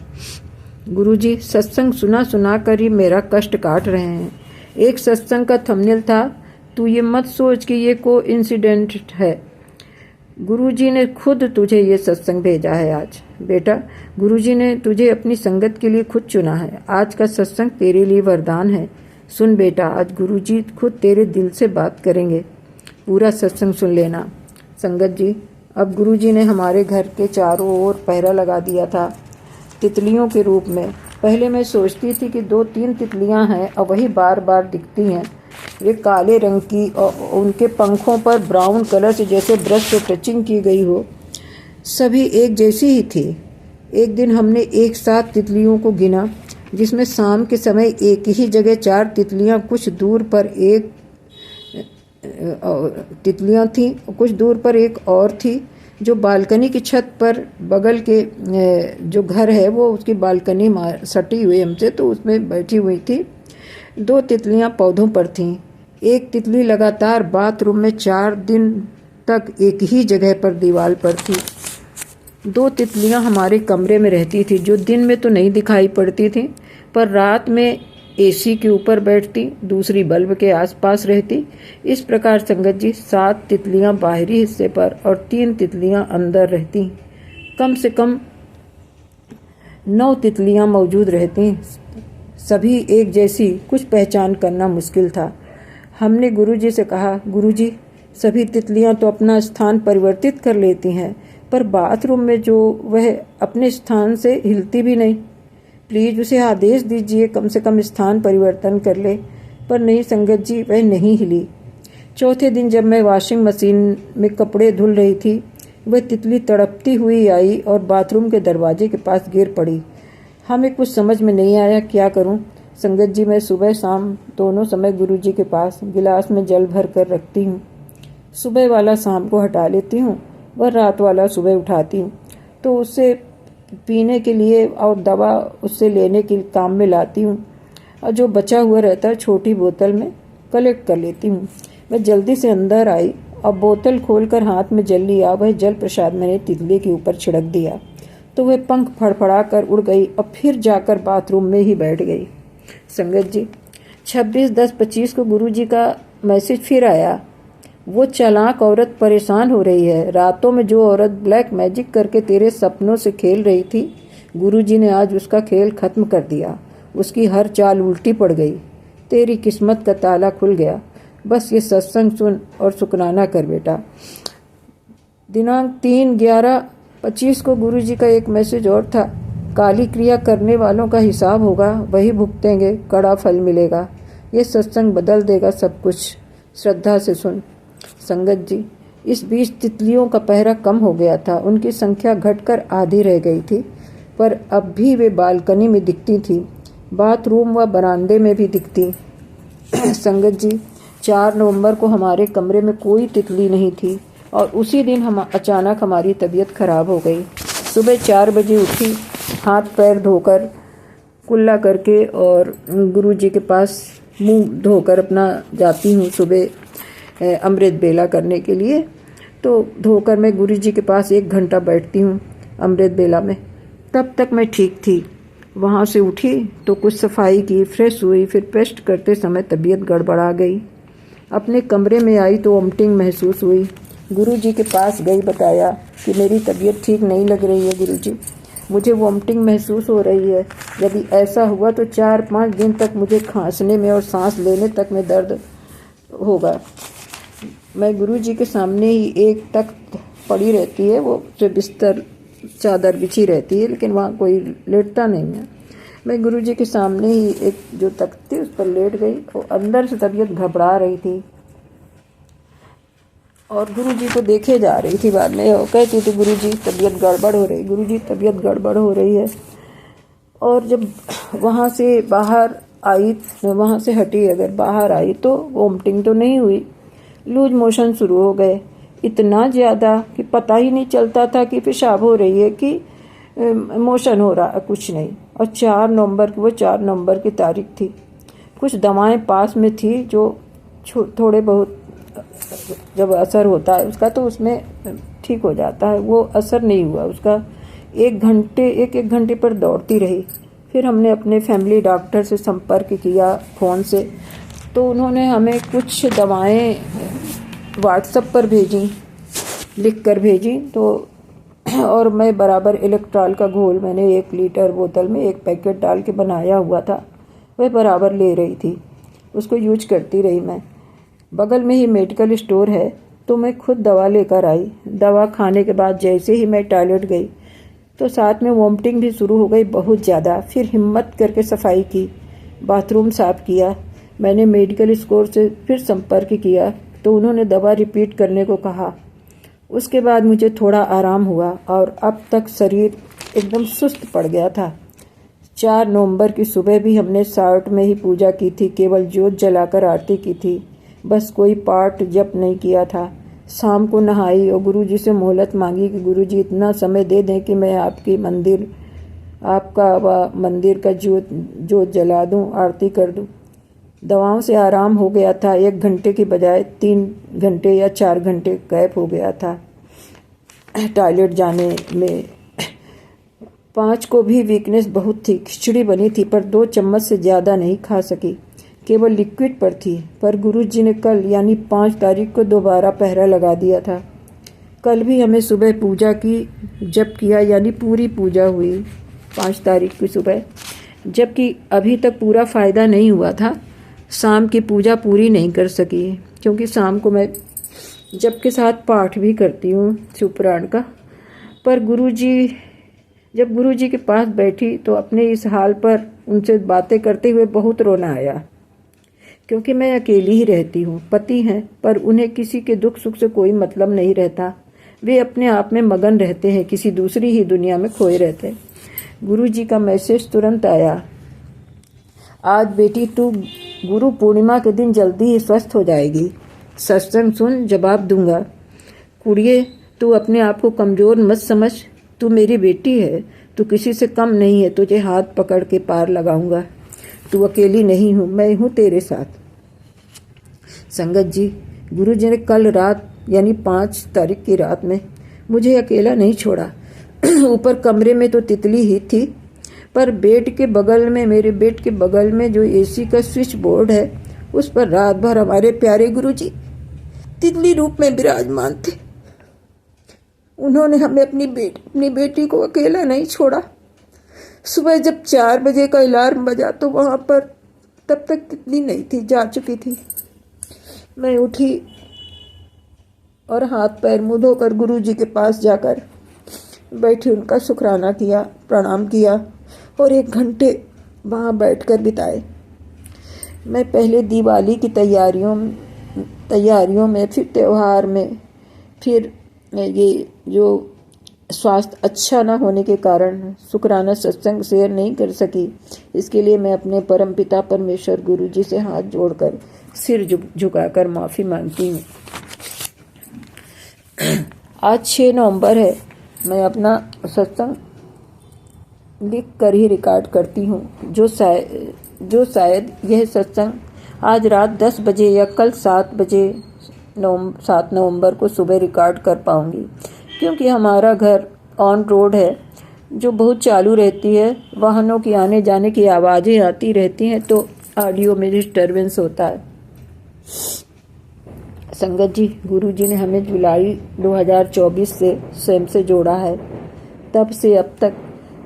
गुरुजी सत्संग सुना कर ही मेरा कष्ट काट रहे हैं। एक सत्संग का थंबनेल था, तू ये मत सोच कि ये कोइंसिडेंट है। गुरुजी ने खुद तुझे ये सत्संग भेजा है आज। बेटा, गुरुजी ने तुझे अपनी संगत के लिए खुद चुना है। आज का सत्संग तेरे लिए वरदान है। सुन बेटा, आज गुरुजी खुद तेरे दिल से बात करेंगे। पूरा सत्संग सुन लेना। संगत जी, अब गुरुजी ने हमारे घर के चारों ओर पहरा लगा दिया था तितलियों के रूप में। पहले मैं सोचती थी कि 2-3 तितलियां हैं और वही बार बार दिखती हैं। ये काले रंग की और उनके पंखों पर ब्राउन कलर से जैसे ब्रश से टचिंग की गई हो। सभी एक जैसी ही थी। एक दिन हमने एक साथ तितलियों को गिना, जिसमें शाम के समय एक ही जगह 4 तितलियां कुछ दूर पर एक और थी, जो बालकनी की छत पर बगल के जो घर है वो उसकी बालकनी सटी हुई हमसे, तो उसमें बैठी हुई थी। 2 तितलियां पौधों पर थीं। एक तितली लगातार बाथरूम में 4 दिन तक एक ही जगह पर दीवार पर थी। 2 तितलियां हमारे कमरे में रहती थी, जो दिन में तो नहीं दिखाई पड़ती थी, पर रात में एसी के ऊपर बैठती, दूसरी बल्ब के आसपास रहती। इस प्रकार संगत जी 7 तितलियां बाहरी हिस्से पर और 3 तितलियां अंदर रहती। कम से कम 9 तितलियां मौजूद रहती, सभी एक जैसी, कुछ पहचान करना मुश्किल था। हमने गुरुजी से कहा, गुरुजी सभी तितलियां तो अपना स्थान परिवर्तित कर लेती हैं, पर बाथरूम में जो वह अपने स्थान से हिलती भी नहीं, प्लीज उसे आदेश दीजिए कम से कम स्थान परिवर्तन कर ले। पर नहीं संगत जी, वह नहीं हिली। चौथे दिन जब मैं वॉशिंग मशीन में कपड़े धुल रही थी, वह तितली तड़पती हुई आई और बाथरूम के दरवाजे के पास गिर पड़ी। हमें कुछ समझ में नहीं आया क्या करूं। संगत जी, मैं सुबह शाम दोनों समय गुरुजी के पास गिलास में जल भर कर रखती हूँ। सुबह वाला शाम को हटा लेती हूँ, वह रात वाला सुबह उठाती हूँ, तो उससे पीने के लिए और दवा उससे लेने के काम में लाती हूँ, और जो बचा हुआ रहता है छोटी बोतल में कलेक्ट कर लेती हूँ। मैं जल्दी से अंदर आई और बोतल खोलकर हाथ में जल लिया। वह जल प्रसाद मैंने तितली के ऊपर छिड़क दिया, तो वह पंख फड़फड़ा कर उड़ गई और फिर जाकर बाथरूम में ही बैठ गई। संगत जी 26/10/25 को गुरुजी का मैसेज फिर आया। वो चालाक औरत परेशान हो रही है। रातों में जो औरत ब्लैक मैजिक करके तेरे सपनों से खेल रही थी, गुरुजी ने आज उसका खेल खत्म कर दिया। उसकी हर चाल उल्टी पड़ गई। तेरी किस्मत का ताला खुल गया। बस ये सत्संग सुन और शुक्राना कर बेटा। दिनांक 3/11/25 को गुरुजी का एक मैसेज और था। काली क्रिया करने वालों का हिसाब होगा, वही भुगतेंगे, कड़ा फल मिलेगा। ये सत्संग बदल देगा सब कुछ। श्रद्धा से सुन। संगत जी, इस बीच तितलियों का पहरा कम हो गया था। उनकी संख्या घटकर आधी रह गई थी, पर अब भी वे बालकनी में दिखती थी, बाथरूम व बरामदे में भी दिखती। संगत जी 4 नवंबर को हमारे कमरे में कोई तितली नहीं थी, और उसी दिन अचानक हमारी तबीयत खराब हो गई। सुबह 4 बजे उठी, हाथ पैर धोकर कुल्ला करके और गुरुजी के पास मुंह धोकर अपना जाती हूँ सुबह अमृत बेला करने के लिए। तो धोकर मैं गुरुजी के पास 1 घंटा बैठती हूँ अमृत बेला में। तब तक मैं ठीक थी। वहाँ से उठी तो कुछ सफाई की, फ्रेश हुई, फिर पेस्ट करते समय तबीयत गड़बड़ा गई। अपने कमरे में आई तो वोमिटिंग महसूस हुई। गुरुजी के पास गई, बताया कि मेरी तबीयत ठीक नहीं लग रही है गुरुजी, मुझे वोमिटिंग महसूस हो रही है। यदि ऐसा हुआ तो 4-5 दिन तक मुझे खांसने में और सांस लेने तक में दर्द होगा। मैं गुरुजी के सामने ही एक तख्त पड़ी रहती है, वो जो बिस्तर चादर बिछी रहती है, लेकिन वहाँ कोई लेटता नहीं है। मैं गुरुजी के सामने ही एक जो तख्त थी उस पर लेट गई और अंदर से तबीयत घबरा रही थी, और गुरुजी को देखे जा रही थी। बाद में वो कहती थी, गुरुजी तबीयत गड़बड़ हो रही, गुरुजी तबीयत गड़बड़ हो रही है। और जब वहाँ से बाहर आई, वहाँ से हटी, अगर बाहर आई तो वोमिटिंग तो नहीं हुई, लूज मोशन शुरू हो गए, इतना ज़्यादा कि पता ही नहीं चलता था कि पेशाब हो रही है कि मोशन हो रहा, कुछ नहीं। और 4 नवंबर की तारीख थी। कुछ दवाएं पास में थी जो थोड़े बहुत जब असर होता है उसका तो उसमें ठीक हो जाता है, वो असर नहीं हुआ उसका। 1 घंटे पर दौड़ती रही। फिर हमने अपने फैमिली डॉक्टर से संपर्क किया फ़ोन से, तो उन्होंने हमें कुछ दवाएं व्हाट्सएप पर भेजी, लिख कर भेजी। तो और मैं बराबर इलेक्ट्रॉल का घोल मैंने 1 लीटर बोतल में 1 पैकेट डाल के बनाया हुआ था, वह बराबर ले रही थी, उसको यूज करती रही मैं। बगल में ही मेडिकल स्टोर है, तो मैं खुद दवा लेकर आई। दवा खाने के बाद जैसे ही मैं टॉयलेट गई तो साथ में वोमिटिंग भी शुरू हो गई बहुत ज़्यादा। फिर हिम्मत करके सफाई की, बाथरूम साफ़ किया। मैंने मेडिकल स्टोर से फिर संपर्क किया तो उन्होंने दवा रिपीट करने को कहा। उसके बाद मुझे थोड़ा आराम हुआ और अब तक शरीर एकदम सुस्त पड़ गया था। 4 नवंबर की सुबह भी हमने साउट में ही पूजा की थी, केवल ज्योत जलाकर आरती की थी, बस कोई पाठ जप नहीं किया था। शाम को नहाई और गुरुजी से मोहलत मांगी कि गुरुजी इतना समय दे दें कि मैं आपका मंदिर का ज्योत जला दूं, आरती कर दूं। दवाओं से आराम हो गया था। 1 घंटे की बजाय 3 घंटे या 4 घंटे गैप हो गया था टॉयलेट जाने में। 5 को भी वीकनेस बहुत थी। खिचड़ी बनी थी पर 2 चम्मच से ज़्यादा नहीं खा सकी, केवल लिक्विड पर थी। पर गुरुजी ने कल यानी 5 तारीख को दोबारा पहरा लगा दिया था। कल भी हमें सुबह पूजा की, जप किया, यानी पूरी पूजा हुई 5 तारीख की सुबह, जबकि अभी तक पूरा फ़ायदा नहीं हुआ था। शाम की पूजा पूरी नहीं कर सकी क्योंकि शाम को मैं जप के साथ पाठ भी करती हूँ शिव पुराण का। पर जब गुरुजी के पास बैठी तो अपने इस हाल पर उनसे बातें करते हुए बहुत रोना आया, क्योंकि मैं अकेली ही रहती हूँ। पति हैं पर उन्हें किसी के दुख सुख से कोई मतलब नहीं रहता। वे अपने आप में मगन रहते हैं, किसी दूसरी ही दुनिया में खोए रहते हैं। गुरुजी का मैसेज तुरंत आया, आज बेटी तू गुरु पूर्णिमा के दिन जल्दी ही स्वस्थ हो जाएगी। सत्संग सुन, जवाब दूंगा। कुड़िए, तू अपने आप को कमज़ोर मत समझ, तू मेरी बेटी है, तू किसी से कम नहीं है। तुझे हाथ पकड़ के पार लगाऊंगा। तू अकेली नहीं हूँ, मैं हूँ तेरे साथ। संगत जी, गुरुजी ने कल रात यानी 5 तारीख की रात में मुझे अकेला नहीं छोड़ा। ऊपर कमरे में तो तितली ही थी, पर मेरे बेड के बगल में जो एसी का स्विच बोर्ड है, उस पर रात भर हमारे प्यारे गुरुजी तितली रूप में विराजमान थे। उन्होंने हमें अपनी बेटी को अकेला नहीं छोड़ा। सुबह जब 4 बजे का अलार्म बजा तो वहाँ पर तब तक तितली नहीं थी, जा चुकी थी। मैं उठी और हाथ पैर मुँह धोकर गुरुजी के पास जाकर बैठी, उनका शुक्राना किया, प्रणाम किया और 1 घंटे वहाँ बैठकर बिताए। मैं पहले दिवाली की तैयारियों में, फिर त्यौहार में, फिर ये जो स्वास्थ्य अच्छा न होने के कारण शुक्राना सत्संग शेयर नहीं कर सकी, इसके लिए मैं अपने परमपिता परमेश्वर गुरुजी से हाथ जोड़कर सिर झुकाकर माफ़ी मांगती हूँ। आज 6 नवंबर है। मैं अपना सत्संग लिख कर ही रिकॉर्ड करती हूँ, जो शायद यह सत्संग आज रात 10 बजे या कल 7 नवंबर को सुबह रिकॉर्ड कर पाऊँगी, क्योंकि हमारा घर ऑन रोड है जो बहुत चालू रहती है। वाहनों की आने जाने की आवाज़ें आती रहती हैं तो ऑडियो में डिस्टर्बेंस होता है। संगत जी, गुरुजी ने हमें जुलाई 2024 से स्वयं से जोड़ा है। तब से अब तक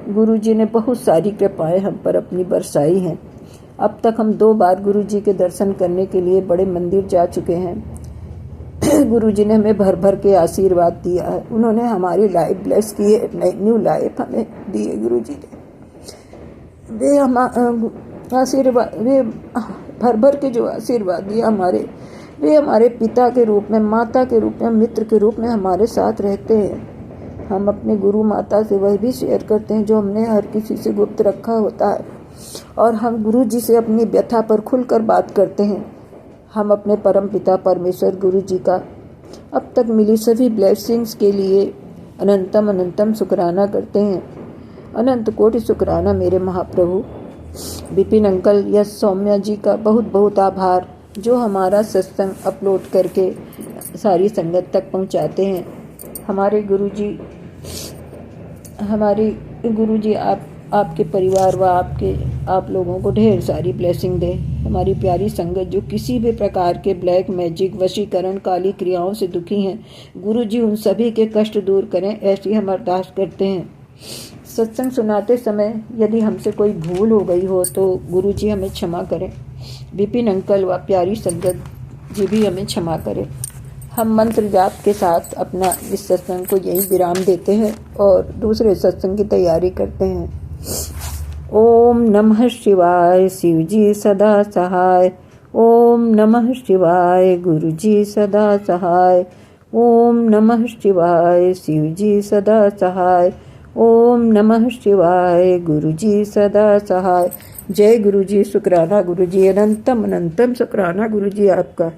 गुरुजी ने बहुत सारी कृपाएं हम पर अपनी बरसाई हैं। अब तक हम 2 बार गुरुजी के दर्शन करने के लिए बड़े मंदिर जा चुके हैं। गुरुजी ने हमें भर भर के आशीर्वाद दिया है। उन्होंने हमारी लाइफ ब्लेस की है, न्यू लाइफ हमें दी है गुरुजी ने। वे भर भर के जो आशीर्वाद दिया वे हमारे पिता के रूप में, माता के रूप में, मित्र के रूप में हमारे साथ रहते हैं। हम अपने गुरु माता से वह भी शेयर करते हैं जो हमने हर किसी से गुप्त रखा होता है, और हम गुरु जी से अपनी व्यथा पर खुलकर बात करते हैं। हम अपने परम पिता परमेश्वर गुरु जी का अब तक मिली सभी ब्लेसिंग्स के लिए अनंतम शुक्राना करते हैं। अनंत कोटि शुक्राना मेरे महाप्रभु विपिन अंकल या सौम्या जी का बहुत बहुत आभार, जो हमारा सत्संग अपलोड करके सारी संगत तक पहुंचाते हैं। हमारे गुरुजी आपके परिवार व आप लोगों को ढेर सारी ब्लेसिंग दे। हमारी प्यारी संगत जो किसी भी प्रकार के ब्लैक मैजिक, वशीकरण, काली क्रियाओं से दुखी हैं, गुरुजी उन सभी के कष्ट दूर करें, ऐसी हम अरदास करते हैं। सत्संग सुनाते समय यदि हमसे कोई भूल हो गई हो तो गुरुजी हमें क्षमा करें। विपिन अंकल व प्यारी संगत जी भी हमें क्षमा करें। हम मंत्र जाप के साथ अपना इस सत्संग को यहीं विराम देते हैं और दूसरे सत्संग की तैयारी करते हैं। ओम नमः शिवाय, शिव जी सदा सहाय। ओम नमः शिवाय, गुरु जी सदा सहाय। ओम नमः शिवाय, शिव जी सदा सहाय। ओम नमः शिवाय। गुरुजी सदा सहाय। जय गुरुजी। शुक्राना गुरुजी। अनंतम अनंतम शुक्राना गुरुजी आपका।